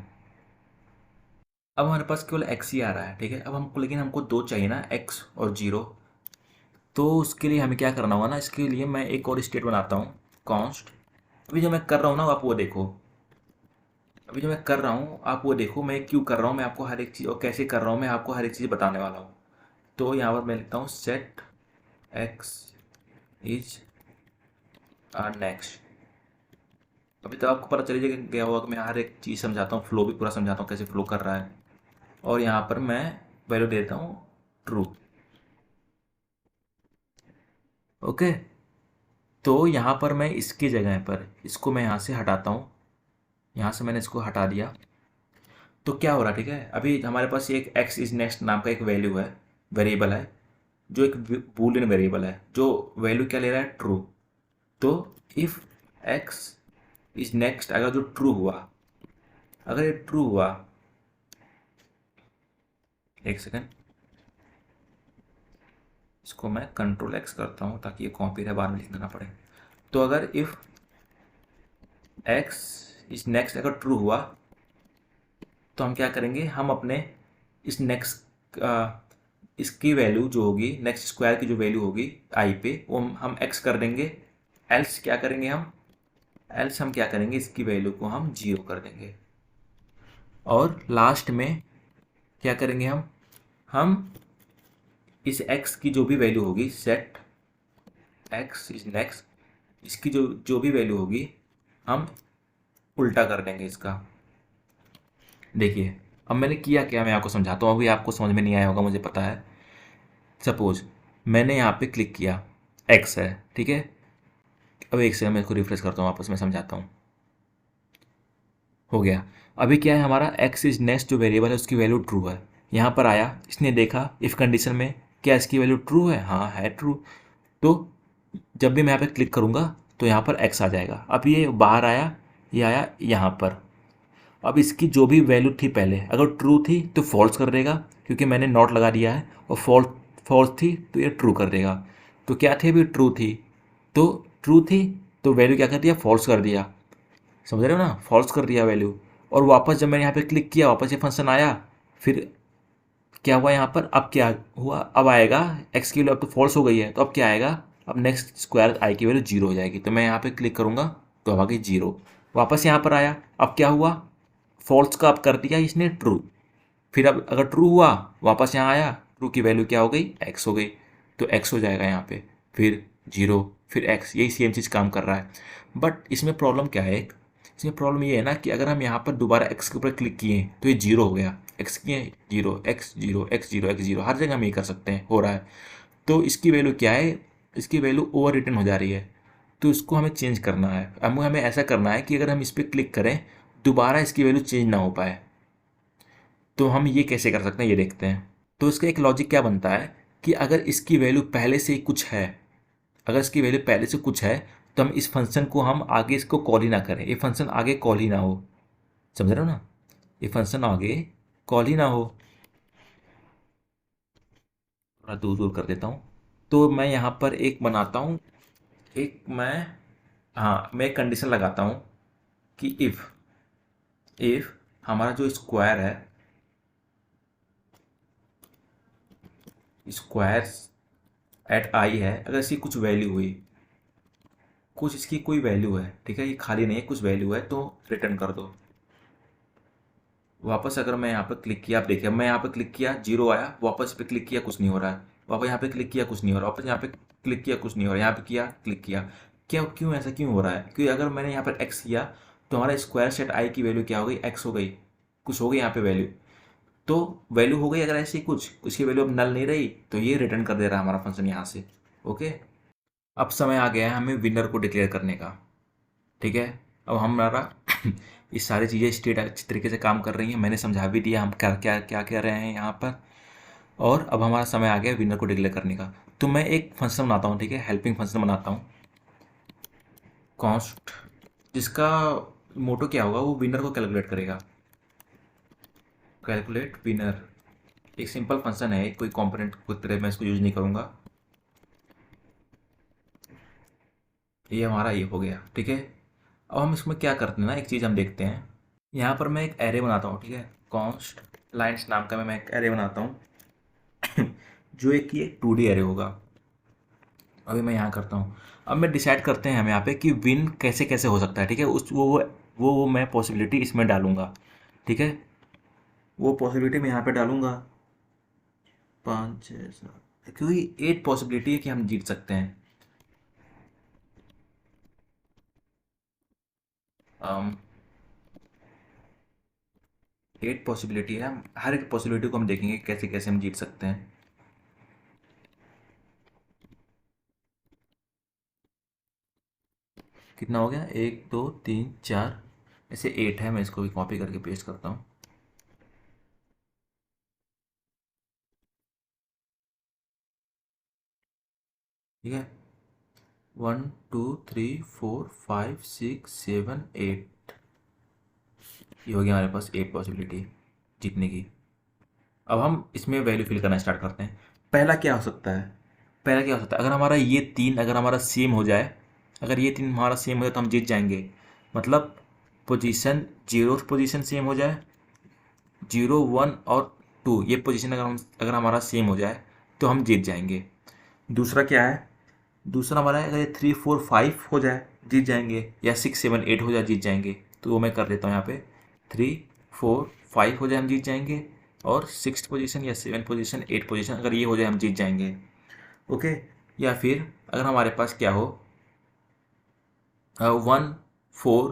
अब हमारे पास केवल एक्स ही आ रहा है, ठीक है। अब हमको, लेकिन हमको दो चाहिए ना, एक्स और जीरो। तो उसके लिए हमें क्या करना होगा ना, इसके लिए मैं एक और स्टेट बनाता हूँ, कॉन्स्ट। अभी जो मैं कर रहा हूँ ना आप वो देखो, अभी जो मैं कर रहा हूँ आप वो देखो, मैं क्यों कर रहा हूँ, मैं आपको हर एक चीज़ और कैसे कर रहा हूँ मैं आपको हर एक चीज़ बताने वाला हूँ। तो यहाँ पर मैं लिखता हूँ सेट एक्स इज नेक्स्ट। अभी तो आपको पता चल गया होगा कि मैं हर एक चीज़ समझाता हूँ, फ्लो भी पूरा समझाता हूँ कैसे फ्लो कर रहा है। और यहाँ पर मैं वैल्यू देता हूँ ट्रू, ओके। तो यहाँ पर मैं इसकी जगह पर इसको मैं यहाँ से हटाता हूँ, यहाँ से मैंने इसको हटा दिया। तो क्या हो रहा है, ठीक है, अभी हमारे पास एक एक्स इज नेक्स्ट नाम का एक वैल्यू है, वेरिएबल है, जो एक बूलियन वेरिएबल है, जो वैल्यू क्या ले रहा है, ट्रू। तो इफ एक्स इज नेक्स्ट अगर जो ट्रू हुआ, अगर ये ट्रू हुआ, एक सेकेंड, इसको मैं कंट्रोल एक्स करता हूँ ताकि ये कॉपी रहे, बाद में लिखना ना पड़े। तो अगर इफ एक्स इज नेक्स्ट अगर ट्रू हुआ तो हम क्या करेंगे, हम अपने इस नेक्स्ट इसकी वैल्यू जो होगी, नेक्स्ट स्क्वायर की जो वैल्यू होगी आई पे, वो हम एक्स कर देंगे। एल्स क्या करेंगे हम, एल्स हम क्या करेंगे, इसकी वैल्यू को हम जीरो कर देंगे। और लास्ट में क्या करेंगे हम इस एक्स की जो भी वैल्यू होगी सेट एक्स इज नेक्स्ट, इसकी जो जो भी वैल्यू होगी हम उल्टा कर देंगे इसका। देखिए अब मैंने किया क्या, मैं आपको समझाता हूँ, अभी आपको समझ में नहीं आया होगा मुझे पता है। सपोज मैंने यहाँ पे क्लिक किया, एक्स है, ठीक है। अब एक सेकंड मैं इसको रिफ्रेश करता हूँ, वापस मैं समझाता हूँ। हो गया। अभी क्या है, हमारा एक्स इज नेक्स्ट जो वेरिएबल है उसकी वैल्यू ट्रू है। यहाँ पर आया, इसने देखा इफ़ कंडीशन में क्या इसकी वैल्यू ट्रू है, हाँ है ट्रू। तो जब भी मैं यहाँ पे क्लिक करूँगा तो यहाँ पर एक्स आ जाएगा। अब ये बाहर आया, ये आया यहाँ पर। अब इसकी जो भी वैल्यू थी पहले, अगर ट्रू थी तो फॉल्स कर देगा क्योंकि मैंने नॉट लगा दिया है, और फॉल्स थी तो ये ट्रू कर देगा। तो क्या थी, अभी ट्रू थी, तो ट्रू थी तो वैल्यू क्या कर दिया, फॉल्स कर दिया। समझ रहे हो ना, फॉल्स कर दिया वैल्यू। और वापस जब मैंने यहाँ पे क्लिक किया, वापस ये फंक्शन आया, फिर क्या हुआ यहाँ पर, अब क्या हुआ, अब आएगा एक्स की वैल्यू अब तो फॉल्स हो गई है, तो अब क्या आएगा, अब नेक्स्ट स्क्वायर आई की वैल्यू जीरो हो जाएगी। तो मैं यहाँ पे क्लिक करूँगा तो अब आ गई जीरो। वापस यहाँ पर आया, अब क्या हुआ, फॉल्स का अब कर दिया इसने ट्रू। फिर अब अगर ट्रू हुआ, वापस यहाँ आया, ट्रू की वैल्यू क्या हो गई, एक्स हो गई, तो एक्स हो जाएगा यहाँ पे, फिर जीरो, फिर एक्स, यही सेम चीज़ काम कर रहा है। बट इसमें प्रॉब्लम क्या है, इसमें प्रॉब्लम ये है ना कि अगर हम यहाँ पर दोबारा एक्स के ऊपर क्लिक किए तो ये जीरो हो गया, एक्स किए zero, X zero, X zero, X zero, हर जगह हम ये कर सकते हैं, हो रहा है। तो इसकी वैल्यू क्या है, इसकी वैल्यू ओवर रिटर्न हो जा रही है। तो इसको हमें चेंज करना है। अब हमें ऐसा करना है कि अगर हम इस पर क्लिक करें दोबारा इसकी वैल्यू चेंज ना हो पाए, तो हम ये कैसे कर सकते हैं ये देखते हैं। तो इसका एक लॉजिक क्या बनता है कि अगर इसकी वैल्यू पहले से ही कुछ है, अगर इसकी वैल्यू पहले से कुछ है, तो हम इस फंक्शन को हम आगे इसको कॉल ही ना करें, ये फंक्शन आगे कॉल ही ना हो। समझ रहे हो ना, ये फंक्शन आगे कॉल ही ना हो। थोड़ा दूर दूर कर देता हूँ। तो मैं यहाँ पर एक बनाता हूँ, एक मैं, हाँ मैं एक कंडीशन लगाता हूँ कि इफ़ हमारा जो स्क्वायर है, स्क्वायर एट आई है, अगर इसकी कुछ वैल्यू हुई, कुछ इसकी कोई वैल्यू है, ठीक है, ये खाली नहीं है, कुछ वैल्यू है, तो रिटर्न कर दो। वापस अगर मैं यहाँ पर क्लिक किया, आप देखिए मैं यहाँ पर क्लिक किया जीरो आया, वापस पे क्लिक किया कुछ नहीं हो रहा है, वापस यहाँ पे क्लिक किया कुछ नहीं हो रहा, वापस यहाँ पे क्लिक किया कुछ नहीं हो रहा, यहाँ पे किया क्लिक किया, क्या क्यों ऐसा क्यों हो रहा है, क्योंकि अगर मैंने यहाँ पर एक्स किया तो हमारा स्क्वायर सेट आई की वैल्यू क्या हो गई, एक्स हो गई, कुछ हो गई यहाँ पे वैल्यू, तो वैल्यू हो गई अगर ऐसी कुछ, उसकी वैल्यू अब नल नहीं रही, तो ये रिटर्न कर दे रहा है हमारा फंक्शन यहाँ से। ओके, अब समय आ गया है हमें विनर को डिक्लेयर करने का, ठीक है। अब हमारा ये सारी चीज़ें स्टेट अच्छी तरीके से काम कर रही हैं, मैंने समझा भी दिया हम क्या क्या क्या कह रहे हैं यहाँ पर। और अब हमारा समय आ गया विनर को डिक्लेयर करने का। तो मैं एक फंक्शन बनाता हूँ, ठीक है, हेल्पिंग फंक्शन बनाता हूँ, कॉन्स्ट, जिसका मोटो क्या होगा, वो विनर को कैलकुलेट करेगा, कैलकुलेट विनर। एक सिंपल फंक्शन है, कोई कंपोनेंट की तरह मैं इसको यूज नहीं करूँगा। ये हमारा ये हो गया, ठीक है। अब हम इसमें क्या करते हैं ना, एक चीज़ हम देखते हैं। यहाँ पर मैं एक एरे बनाता हूँ, ठीक है, कॉन्स्ट लाइन्स नाम का मैं एक एरे बनाता हूँ जो एक ये 2D एरे होगा। अभी मैं यहाँ करता हूँ। अब मैं डिसाइड करते हैं हम यहाँ पे कि विन कैसे कैसे हो सकता है, ठीक है, उस वो मैं पॉसिबिलिटी इसमें डालूंगा, ठीक है, वो पॉसिबिलिटी मैं यहाँ पे डालूंगा 5 6 7, क्योंकि 8 पॉसिबिलिटी है कि हम जीत सकते हैं। 8 पॉसिबिलिटी है, हम हर एक पॉसिबिलिटी को हम देखेंगे कैसे कैसे हम जीत सकते हैं। कितना हो गया, 1 2 3 4, ऐसे 8 है, मैं इसको भी कॉपी करके पेस्ट करता हूँ। ठीक है, 1 2 3 4 5 6 7 8, ये हो गया हमारे पास 8 पॉसिबिलिटी जीतने की। अब हम इसमें वैल्यू फिल करना स्टार्ट करते हैं। पहला क्या हो सकता है, पहला क्या हो सकता है, अगर हमारा ये 3 अगर हमारा सेम हो जाए, अगर ये 3 हमारा सेम हो जाए तो हम जीत जाएंगे। मतलब पोजीशन, जीरो पोजीशन सेम हो जाए, 0 1 और 2 ये पोजीशन अगर हमारा सेम हो जाए तो हम जीत जाएंगे। दूसरा क्या है, दूसरा हमारा है अगर ये 3 4 5 हो जाए जीत जाएंगे, या 6 7 8 हो जाए जीत जाएंगे। तो वो मैं कर देता हूँ यहाँ पे 3 4 5 हो जाए हम जीत जाएंगे, और 6th पोजीशन या 7th पोजीशन 8th पोजीशन अगर ये हो जाए हम जीत जाएंगे। ओके, या फिर अगर हमारे पास क्या हो 1 4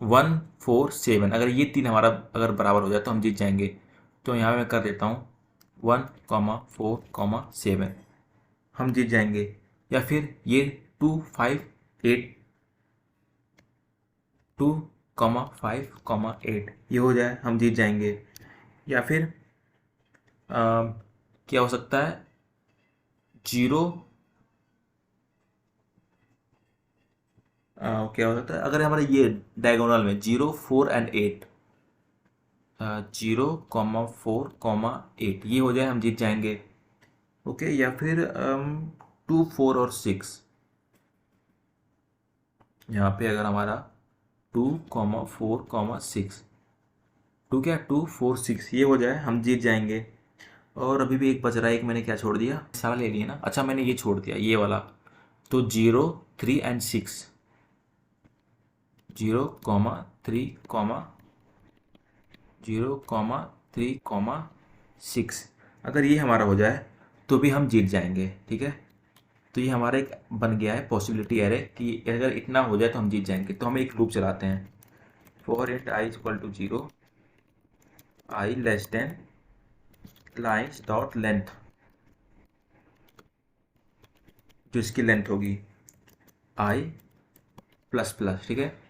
1 4 7, अगर ये तीन हमारा अगर बराबर हो जाए तो हम जीत जाएंगे। तो यहाँ पे मैं कर देता हूँ 1 4 7, हम जीत जाएंगे। या फिर ये 2 5 8, 2 5 8 ये हो जाए, हम जीत जाएंगे। या फिर क्या हो सकता है 0, क्या हो सकता है अगर हमारे ये डायगोनल में 0 4 और 8, 0 4 8 ये हो जाए, हम जीत जाएंगे। ओके। या फिर 2 4 और 6, यहाँ पे अगर हमारा 2 4 6, 2 4 6 ये हो जाए, हम जीत जाएंगे। और अभी भी एक बच रहा है, एक मैंने क्या छोड़ दिया, सारा ले लिया ना, अच्छा मैंने ये छोड़ दिया ये वाला। तो 0 3 और 6, 0 3 0 3 6, अगर ये हमारा हो जाए तो भी हम जीत जाएंगे। ठीक है। तो ये हमारा एक बन गया है पॉसिबिलिटी एरे कि अगर इतना हो जाए तो हम जीत जाएंगे। तो हम एक लूप चलाते हैं, for int i equal to 0, i less than lines dot length, जो इसकी लेंथ होगी i प्लस प्लस। ठीक है।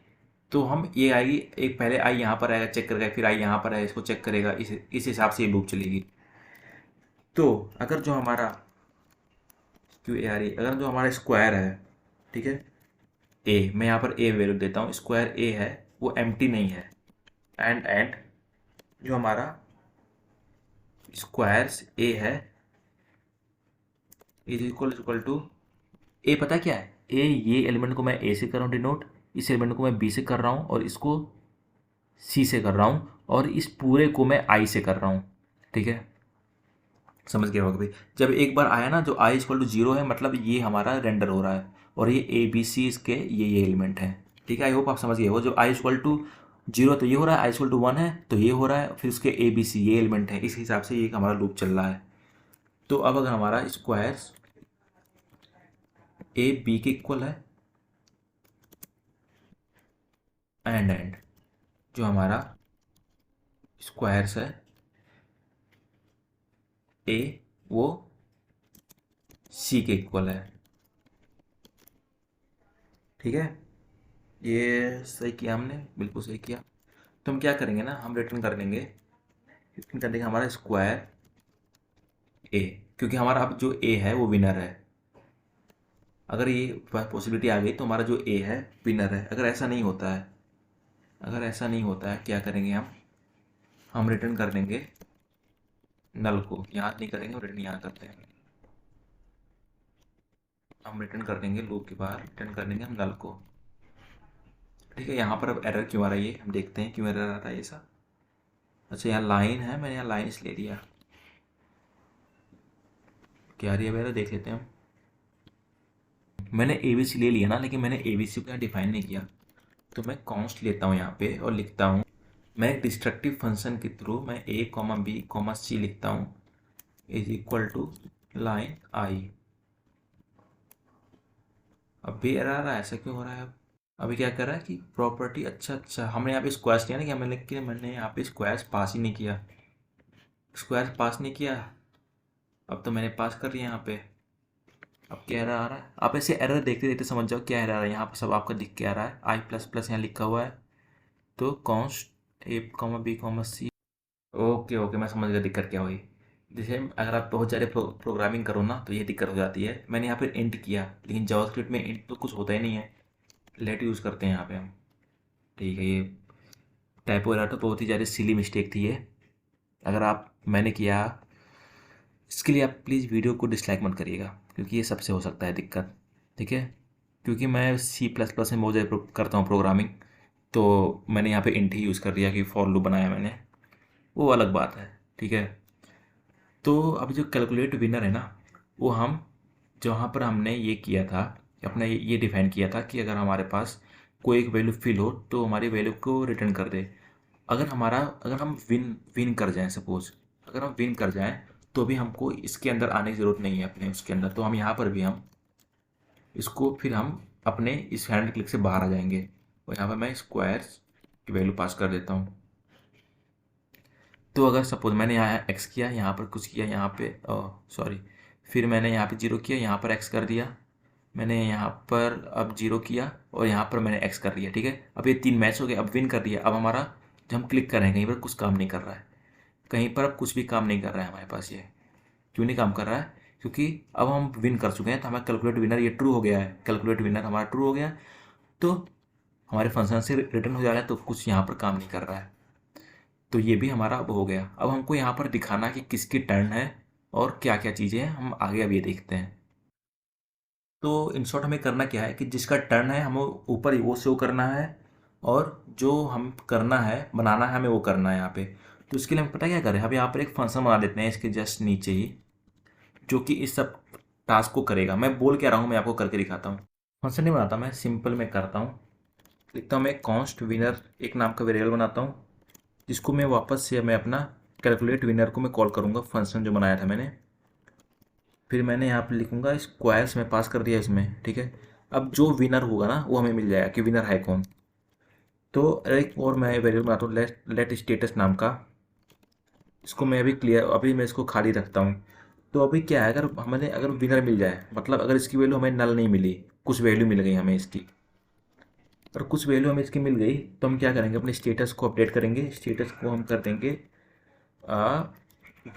तो हम ये आएगी, एक पहले आई यहाँ पर आएगा चेक करेगा, फिर आई यहाँ पर आएगा इसको चेक करेगा, इस हिसाब से ये लूप चलेगी। तो अगर जो हमारा क्यों ए आ रही, अगर जो हमारा स्क्वायर है, ठीक है, ए, मैं यहाँ पर ए वैल्यू देता हूँ, स्क्वायर ए है वो एम्प्टी नहीं है, एंड जो हमारा स्क्वायर्स ए है इज इक्वल टू ए, पता क्या है, ए, ये एलिमेंट को मैं ए से कर रहा हूँ डिनोट, इस एलिमेंट को मैं बी से कर रहा हूँ, और इसको सी से कर रहा हूँ, और इस पूरे को मैं आई से कर रहा हूँ। ठीक है। समझ गए होगे भाई। जब एक बार आया ना जो आई इक्वल टू 0 है, मतलब ये हमारा रेंडर हो रहा है, और ये ए बी सी इसके ये एलिमेंट है। ठीक है। आई होप आप समझ गए हो। जो आई इक्वल टू 0 तो ये हो रहा है, आई इक्वल टू 1 है तो ये हो रहा है, फिर उसके ए बी सी ये एलिमेंट है, इस हिसाब से ये हमारा लूप चल रहा है। तो अब अगर हमारा स्क्वायर्स ए बी के इक्वल है, एंड जो हमारा स्क्वायर्स है ए वो सी के इक्वल है। ठीक है। ये सही किया हमने, बिल्कुल सही किया। तो हम क्या करेंगे ना, हम रिटर्न कर देंगे, रिटर्न कर देंगे हमारा स्क्वायर ए, क्योंकि हमारा अब जो ए है वो विनर है। अगर ये पॉसिबिलिटी आ गई तो हमारा जो ए है विनर है। अगर ऐसा नहीं होता है, अगर ऐसा नहीं होता है क्या करेंगे हम रिटर्न कर देंगे नल को, यहाँ नहीं करेंगे, रिटर्न यहाँ करते हैं, हम रिटर्न कर देंगे लूप के बाहर, रिटर्न कर देंगे हम नल को। ठीक है। यहाँ पर अब एरर क्यों आ रहा है ये हम देखते हैं, क्यों एरर आ रहा है ऐसा। अच्छा यहाँ लाइन है, मैंने यहाँ लाइन ले लिया, क्या रही है एरर देख लेते हैं हम। मैंने ए बी सी ले लिया ना, लेकिन मैंने ए बी सी को यहाँ डिफाइन नहीं किया। तो मैं कॉन्स्ट लेता हूँ यहाँ पे और लिखता हूँ, मैं एक डिस्ट्रक्टिव फंक्शन के थ्रू मैं ए कॉमा बी कॉमा सी लिखता हूँ इज इक्वल टू लाइन आई। अब भी एरर आ रहा है, ऐसा क्यों हो रहा है। अब अभी क्या कर रहा है कि प्रॉपर्टी, अच्छा हमने यहाँ पे स्क्वायर्स लिया ना, क्या मैंने यहाँ पे स्क्वायर्स पास ही नहीं किया, स्क्वायर्स पास नहीं किया। अब तो मैंने पास कर लिया यहाँ पे। अब क्या एरर आ रहा है, आप ऐसे एरर देखते देखते समझ जाओ क्या एरर आ रहा है। यहाँ पर सब आपका दिख के आ रहा है, आई प्लस प्लस यहाँ लिखा हुआ है, तो कॉन्स्ट ए कॉमा बी कॉमा सी। ओके ओके, मैं समझ गया दिक्कत क्या हुई। जैसे अगर आप बहुत ज़्यादा प्रोग्रामिंग करो ना तो ये दिक्कत हो जाती है। मैंने यहाँ पे इंट किया, लेकिन जावास्क्रिप्ट में इंट तो कुछ होता ही नहीं है, लेट यूज़ करते हैं यहाँ पे हम। ठीक है। ये टाइपो एरर तो बहुत ही ज़्यादा सिली मिस्टेक थी ये, अगर आप मैंने किया। इसके लिए आप प्लीज़ वीडियो को डिसलाइक मत करिएगा, क्योंकि ये सबसे हो सकता है दिक्कत। ठीक है। क्योंकि मैं सी प्लस प्लस में बहुत ज़्यादा करता हूँ प्रोग्रामिंग, तो मैंने यहाँ पे इंट ही यूज़ कर दिया कि फॉर लूप बनाया मैंने, वो अलग बात है। ठीक है। तो अब जो कैलकुलेट विनर है ना, वो हम जहाँ पर हमने ये किया था, अपना ये डिफाइन किया था कि अगर हमारे पास कोई एक वैल्यू फिल हो तो हमारी वैल्यू को रिटर्न कर दे। अगर हम विन विन कर जाएं, सपोज अगर हम विन कर जाएं तो अभी हमको इसके अंदर आने की ज़रूरत नहीं है अपने उसके अंदर, तो हम यहाँ पर भी हम इसको फिर हम अपने इस हैंड क्लिक से बाहर आ जाएंगे और यहाँ पर मैं स्क्वायर्स की वैल्यू पास कर देता हूँ। तो अगर सपोज मैंने यहाँ एक्स किया, यहाँ पर कुछ किया, यहाँ पे सॉरी, फिर मैंने यहाँ पे जीरो किया, यहाँ पर एक्स कर दिया, मैंने यहाँ पर अब जीरो किया और यहाँ पर मैंने एक्स कर दिया। ठीक है, अब ये 3 मैच हो गए, अब विन कर दिया। अब हमारा जब हम क्लिक कर रहे हैं कहीं पर कुछ काम नहीं कर रहा है, कहीं पर अब कुछ भी काम नहीं कर रहा है हमारे पास। ये क्यों नहीं काम कर रहा है? क्योंकि अब हम विन कर चुके हैं, तो हमारा कैलकुलेट विनर ये ट्रू हो गया है, कैलकुलेट विनर हमारा ट्रू हो गया। तो हमारे फंक्शन से रिटर्न हो जा रहा है, तो कुछ यहाँ पर काम नहीं कर रहा है। तो ये भी हमारा अब हो गया। अब हमको यहाँ पर दिखाना कि किसकी टर्न है और क्या क्या चीज़ें हैं, हम आगे अब ये देखते हैं। तो इन शॉर्ट हमें करना क्या है कि जिसका टर्न है हमें ऊपर वो शो करना है, और जो हम करना है बनाना है हमें वो करना है यहाँ पे। तो इसके लिए हम पता क्या करें, हम यहाँ पर एक फंक्शन बना देते हैं इसके जस्ट नीचे ही, जो कि इस सब टास्क को करेगा। मैं बोल क्या रहा हूँ मैं आपको करके दिखाता हूँ। फंक्शन नहीं बनाता मैं, सिंपल में करता हूँ। लिखता हूँ मैं कॉन्स्ट विनर, एक नाम का वेरिएबल बनाता हूँ, जिसको मैं वापस से मैं अपना कैलकुलेट विनर को मैं कॉल करूँगा, फंक्शन जो बनाया था मैंने। फिर मैंने यहाँ पर लिखूँगा स्क्वायर्स में पास कर दिया इसमें। ठीक है, अब जो विनर होगा ना वो हमें मिल जाएगा कि विनर है कौन। तो एक और मैं वेरिएबल बनाता हूँ लेट स्टेटस नाम का, इसको मैं अभी क्लियर, अभी मैं इसको खाली रखता हूँ। तो अभी क्या है, अगर हमें अगर विनर मिल जाए, मतलब अगर इसकी वैल्यू हमें नल नहीं मिली, कुछ वैल्यू मिल गई हमें इसकी, और कुछ वैल्यू हमें इसकी मिल गई, तो हम क्या करेंगे, अपने स्टेटस को अपडेट करेंगे। स्टेटस को हम कर देंगे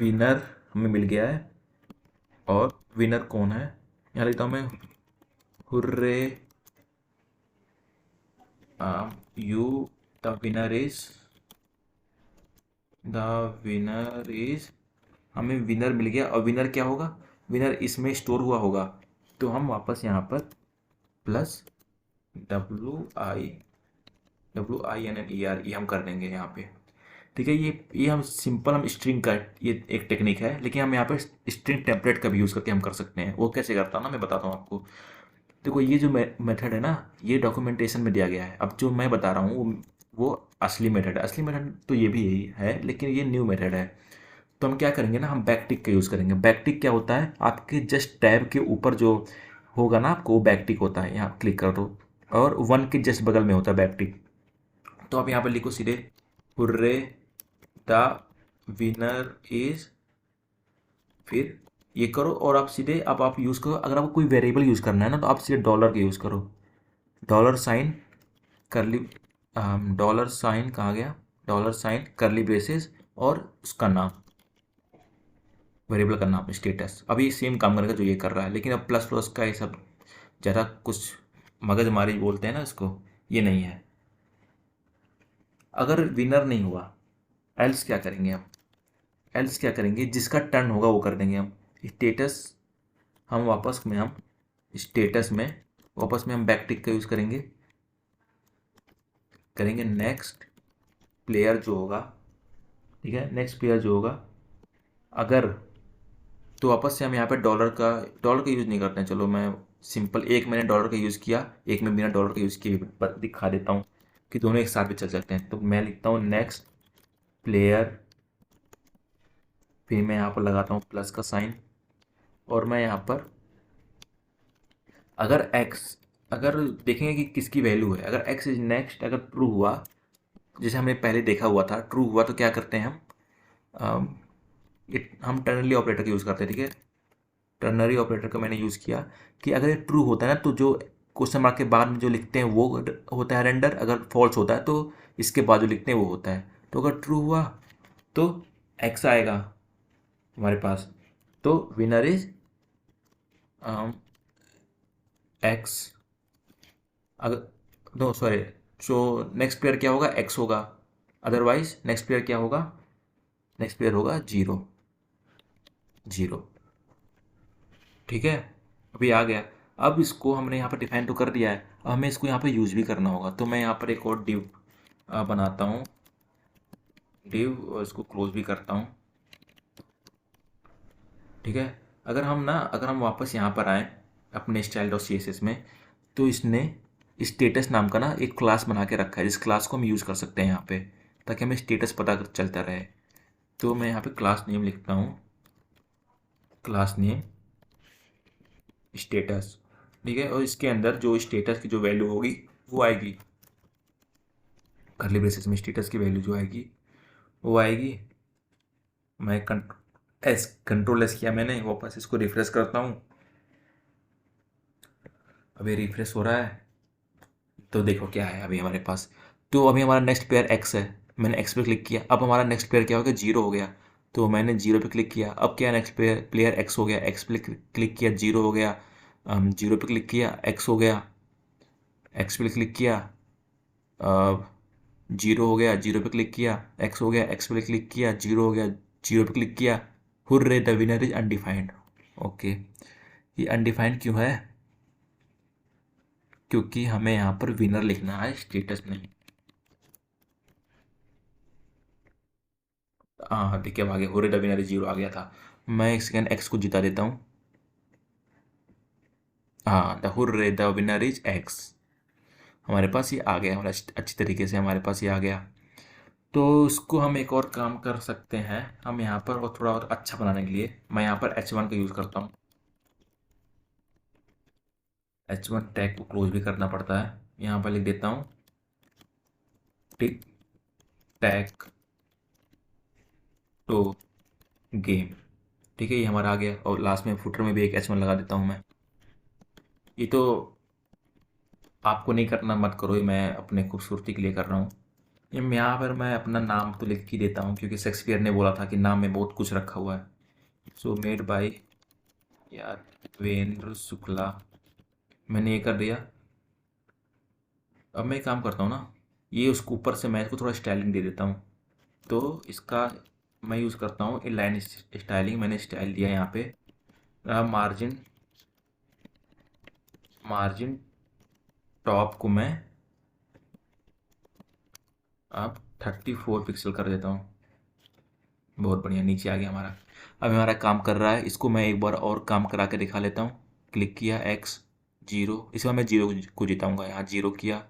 विनर हमें मिल गया है, और विनर कौन है यहाँ लिखता हूँ मैं, hurray you, the winner is, the winner is, हमें विनर मिल गया। और विनर क्या होगा, विनर इसमें स्टोर हुआ होगा। तो हम वापस यहाँ पर प्लस WINNER ये हम कर देंगे यहाँ पे। ठीक है, ये हम सिंपल हम स्ट्रिंग का ये एक टेक्निक है, लेकिन हम यहाँ पे स्ट्रिंग टेम्पलेट का भी यूज़ करके हम कर सकते हैं। वो कैसे करता हूँ ना मैं बताता हूँ आपको। देखो ये जो मेथड है ना, ये डॉक्यूमेंटेशन में दिया गया है। अब जो मैं बता रहा हूँ वो असली मेथड है। असली मेथड तो ये भी यही है, लेकिन ये न्यू मेथड है। तो हम क्या करेंगे ना, हम बैकटिक का यूज़ करेंगे। बैकटिक क्या होता है, आपके जस्ट टैब के ऊपर जो होगा ना आपको, वो बैकटिक होता है। यहाँ क्लिक कर दो और 1 के जस्ट बगल में होता है बैकटिक। तो आप यहाँ पर लिखो सीधे हुर्रे द विनर इज, फिर ये करो, और आप सीधे अब आप यूज़ करो। अगर आपको कोई वेरिएबल यूज़ करना है ना, तो आप सीधे डॉलर का यूज़ करो। डॉलर साइन करली, डॉलर साइन कहाँ गया, डॉलर साइन करली ब्रेसेस और उसका नाम, वेरिएबल का नाम स्टेटस। अभी सेम काम करेगा जो ये कर रहा है, लेकिन अब प्लस प्लस का ये सब ज़्यादा कुछ मगजमारी बोलते हैं ना इसको, ये नहीं है। अगर विनर नहीं हुआ, एल्स क्या करेंगे हम, एल्स क्या करेंगे, जिसका टर्न होगा वो कर देंगे हम। स्टेटस हम वापस में हम स्टेटस में वापस में हम बैकटिक का यूज़ करेंगे। नेक्स्ट प्लेयर जो होगा, ठीक है, नेक्स्ट प्लेयर जो होगा, अगर, तो वापस से हम यहाँ पे डॉलर का यूज़ नहीं करते हैं। चलो मैं सिंपल, एक मैंने डॉलर का यूज़ किया, एक में बिना डॉलर का यूज़ किए दिखा देता हूँ कि दोनों एक साथ भी चल सकते हैं। तो मैं लिखता हूँ नेक्स्ट प्लेयर, फिर मैं यहाँ पर लगाता हूँ प्लस का साइन, और मैं यहाँ पर अगर एक्स, अगर देखेंगे कि किसकी वैल्यू है, अगर एक्स इज नेक्स्ट अगर ट्रू हुआ, जैसे हमने पहले देखा हुआ था, ट्रू हुआ तो क्या करते हैं हम, हम टर्नरी ऑपरेटर का यूज़ करते हैं। ठीक है, टर्नरी ऑपरेटर का मैंने यूज़ किया कि अगर ये ट्रू होता है ना, तो जो क्वेश्चन मार्क के बाद में जो लिखते हैं वो होता है रेंडर, अगर फॉल्स होता है तो इसके बाद जो लिखते हैं वो होता है। तो अगर ट्रू हुआ तो एक्स आएगा हमारे पास, तो विनर इज एक्स। अगर, नो सॉरी, जो नेक्स्ट प्लेयर क्या होगा, एक्स होगा। अदरवाइज नेक्स्ट प्लेयर क्या होगा, नेक्स्ट प्लेयर होगा जीरो, जीरो। ठीक है, अभी आ गया। अब इसको हमने यहाँ पर डिफाइन तो कर दिया है, अब हमें इसको यहाँ पर यूज़ भी करना होगा। तो मैं यहाँ पर एक और डिव बनाता हूँ, डिव, और इसको क्लोज भी करता हूँ। ठीक है, अगर हम वापस यहाँ पर आएँ अपने स्टाइल डॉट CSS में, तो इसने स्टेटस नाम का ना एक क्लास बना के रखा है, जिस क्लास को हम यूज़ कर सकते हैं यहाँ पे, ताकि हमें स्टेटस पता चलता रहे। तो मैं यहाँ पे क्लास नेम लिखता हूँ क्लास नेम स्टेटस, ठीक है, और इसके अंदर जो स्टेटस की जो वैल्यू होगी वो आएगी, करली ब्रेसेस में स्टेटस की वैल्यू जो आएगी वो आएगी। मैं कंट्रोल एस किया मैंने, वापस इसको रिफ्रेश करता हूँ। अभी रिफ्रेश हो रहा है तो देखो क्या है अभी हमारे पास। तो अभी हमारा नेक्स्ट पेयर एक्स है, मैंने एक्स पे क्लिक किया। अब हमारा नेक्स्ट पेयर क्या हो गया, जीरो हो गया, तो मैंने जीरो पे क्लिक किया। अब क्या नेक्स्ट प्लेयर एक्स हो गया, एक्स पे क्लिक किया, जीरो हो गया, जीरो पे क्लिक किया, एक्स हो गया, एक्स पे क्लिक किया, जीरो हो गया, जीरो पे क्लिक किया, एक्स हो गया, एक्स पे क्लिक किया, जीरो हो गया, जीरो पे क्लिक किया। Hurray the winner is undefined. Okay, ये अनडिफाइंड क्यों है, क्योंकि हमें यहाँ पर विनर लिखना है, स्टेटस नहीं। हाँ देखिए अब आगे hurray the winner is zero आ गया था। मैं एक सेकेंड एक्स को जिता देता हूँ। हाँ, the hurray the winner is x, हमारे पास ये आ गया, हमारा अच्छी तरीके से हमारे पास ये आ गया। तो इसको हम एक और काम कर सकते हैं, हम यहाँ पर और थोड़ा और अच्छा बनाने के लिए मैं यहाँ पर H1 का यूज़ करता हूँ। H1 टैग को क्लोज भी करना पड़ता है, यहाँ पर लिख देता हूँ टिक टैग टू गेम, ठीक है, ये हमारा आ गया। और लास्ट में फुटर में भी एक H1 लगा देता हूँ मैं। ये तो आपको नहीं करना, मत करो, ये मैं अपने खूबसूरती के लिए कर रहा हूँ। ये यहाँ पर मैं अपना नाम तो लिख ही देता हूँ, क्योंकि शेक्सपियर ने बोला था कि नाम में बहुत कुछ रखा हुआ है। So made by Yadvendra Shukla, मैंने ये कर दिया। अब मैं एक काम करता हूँ ना, ये उसको ऊपर से मैं इसको थोड़ा स्टाइलिंग दे देता हूँ। तो इसका मैं यूज़ करता हूँ इनलाइन स्टाइलिंग, मैंने स्टाइल दिया यहाँ पे। मार्जिन मार्जिन टॉप को मैं अब 34 पिक्सल कर देता हूँ। बहुत बढ़िया, नीचे आ गया हमारा। अब हमारा काम कर रहा है, इसको मैं एक बार और काम करा के दिखा लेता हूँ। क्लिक किया, एक्स जीरो, इस बार मैं जीरो को जिताऊँगा। यहाँ जीरो किया,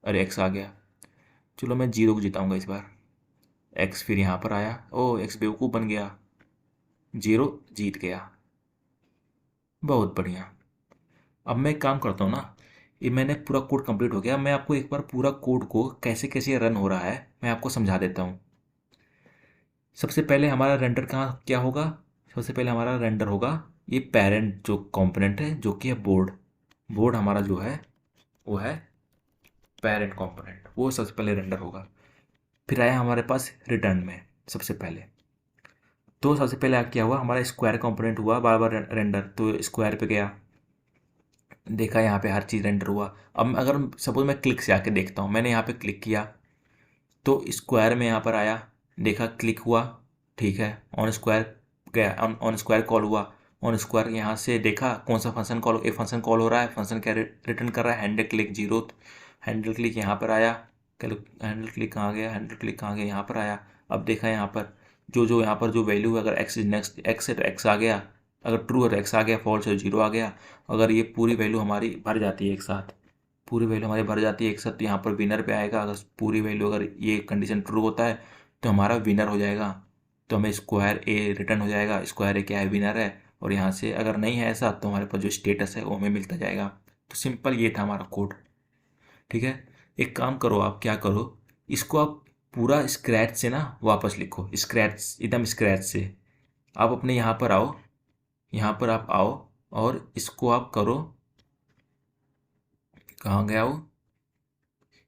अरे एक्स आ गया, चलो मैं जीरो को जिताऊँगा इस बार। एक्स फिर यहाँ पर आया, ओ एक्स बेवकूफ़ बन गया, जीरो जीत गया, बहुत बढ़िया। अब मैं एक काम करता हूँ ना, ये मैंने पूरा कोड कंप्लीट हो गया, मैं आपको एक बार पूरा कोड को कैसे कैसे रन हो रहा है मैं आपको समझा देता हूँ। सबसे पहले हमारा रेंडर कहाँ क्या होगा, सबसे पहले हमारा रेंडर होगा ये पेरेंट जो कंपोनेंट है, जो कि है बोर्ड। बोर्ड हमारा जो है वो है पेरेंट कंपोनेंट, वो सबसे पहले रेंडर होगा। फिर आया हमारे पास रिटर्न में सबसे पहले, तो सबसे पहले क्या हुआ, हमारा स्क्वायर कंपोनेंट हुआ बार बार रेंडर, तो स्क्वायर पे गया, देखा यहाँ पे हर चीज़ रेंडर हुआ। अब अगर सपोज मैं क्लिक से आके देखता हूँ, मैंने यहाँ पे क्लिक किया तो स्क्वायर में यहाँ पर आया, देखा क्लिक हुआ, ठीक है, ऑन स्क्वायर गया, ऑन स्क्वायर कॉल हुआ, ऑन स्क्वायर यहाँ से देखा कौन सा फंक्शन कॉल, एक फंक्शन कॉल हो रहा है, फंक्शन क्या रिटर्न कर रहा है, handle click zero, handle click यहाँ पर आया, हैंडल क्लिक कहाँ गया, हैंडल क्लिक कहाँ गया, यहाँ पर आया। अब देखा यहाँ पर जो जो यहाँ पर जो वैल्यू है, अगर एक्स इज नेक्स्ट एक्स है तो एक्स आ गया, अगर ट्रू है तो एक्स आ गया, फॉल्स है तो जीरो आ गया। अगर ये पूरी वैल्यू हमारी भर जाती है एक साथ, पूरी वैल्यू हमारी भर जाती है एक साथ, तो यहाँ पर विनर पे आएगा। अगर पूरी वैल्यू, अगर ये कंडीशन ट्रू होता है तो हमारा विनर हो जाएगा, तो हमें स्क्वायर ए रिटर्न हो जाएगा, स्क्वायर ए क्या है, विनर है। और यहाँ से अगर नहीं है ऐसा तो हमारे पास जो स्टेटस है वो हमें मिलता जाएगा। तो सिंपल ये था हमारा कोड, ठीक है। एक काम करो, आप क्या करो, इसको आप पूरा स्क्रैच से ना वापस लिखो, स्क्रैच एकदम स्क्रैच से। आप अपने यहाँ पर आओ, यहाँ पर आप आओ और इसको आप करो, कहाँ गया वो,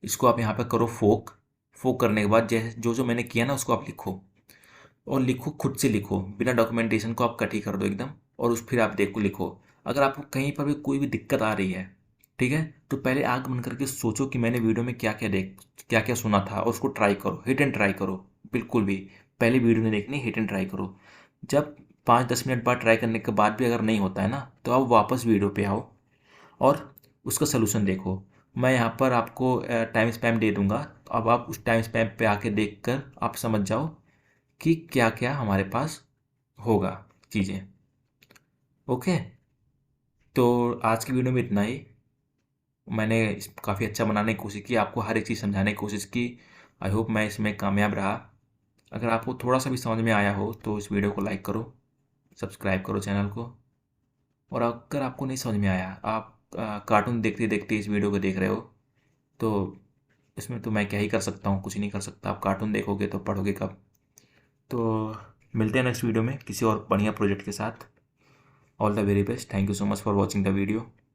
इसको आप यहाँ पर करो फोक। फोक करने के बाद जैसे जो जो मैंने किया ना उसको आप लिखो, और लिखो खुद से लिखो, बिना डॉक्यूमेंटेशन को आप कट ही कर दो एकदम, और उस फिर आप देखो लिखो। अगर आपको कहीं पर भी कोई भी दिक्कत आ रही है, ठीक है, तो पहले आंख बंद करके सोचो कि मैंने वीडियो में क्या क्या सुना था, और उसको ट्राई करो, हिट एंड ट्राई करो। बिल्कुल भी पहले वीडियो नहीं देखनी, हिट एंड ट्राई करो। जब 5-10 मिनट बाद ट्राई करने के बाद भी अगर नहीं होता है ना, तो आप वापस वीडियो पे आओ और उसका सलूशन देखो। मैं यहाँ पर आपको टाइम स्पैम दे दूंगा, तो अब आप उस टाइम स्पैम पे आके देख कर आप समझ जाओ कि क्या क्या हमारे पास होगा चीज़ें। ओके, तो आज की वीडियो में इतना ही। मैंने काफ़ी अच्छा बनाने की कोशिश की, आपको हर एक चीज़ समझाने की कोशिश की। आई होप मैं इसमें कामयाब रहा। अगर आपको थोड़ा सा भी समझ में आया हो तो इस वीडियो को लाइक करो, सब्सक्राइब करो चैनल को। और अगर आपको नहीं समझ में आया, आप कार्टून देखते देखते इस वीडियो को देख रहे हो, तो इसमें तो मैं क्या ही कर सकता हूँ, कुछ नहीं कर सकता। आप कार्टून देखोगे तो पढ़ोगे कब? तो मिलते हैं नेक्स्ट वीडियो में किसी और बढ़िया प्रोजेक्ट के साथ। All the very best. Thank you so much for watching the video.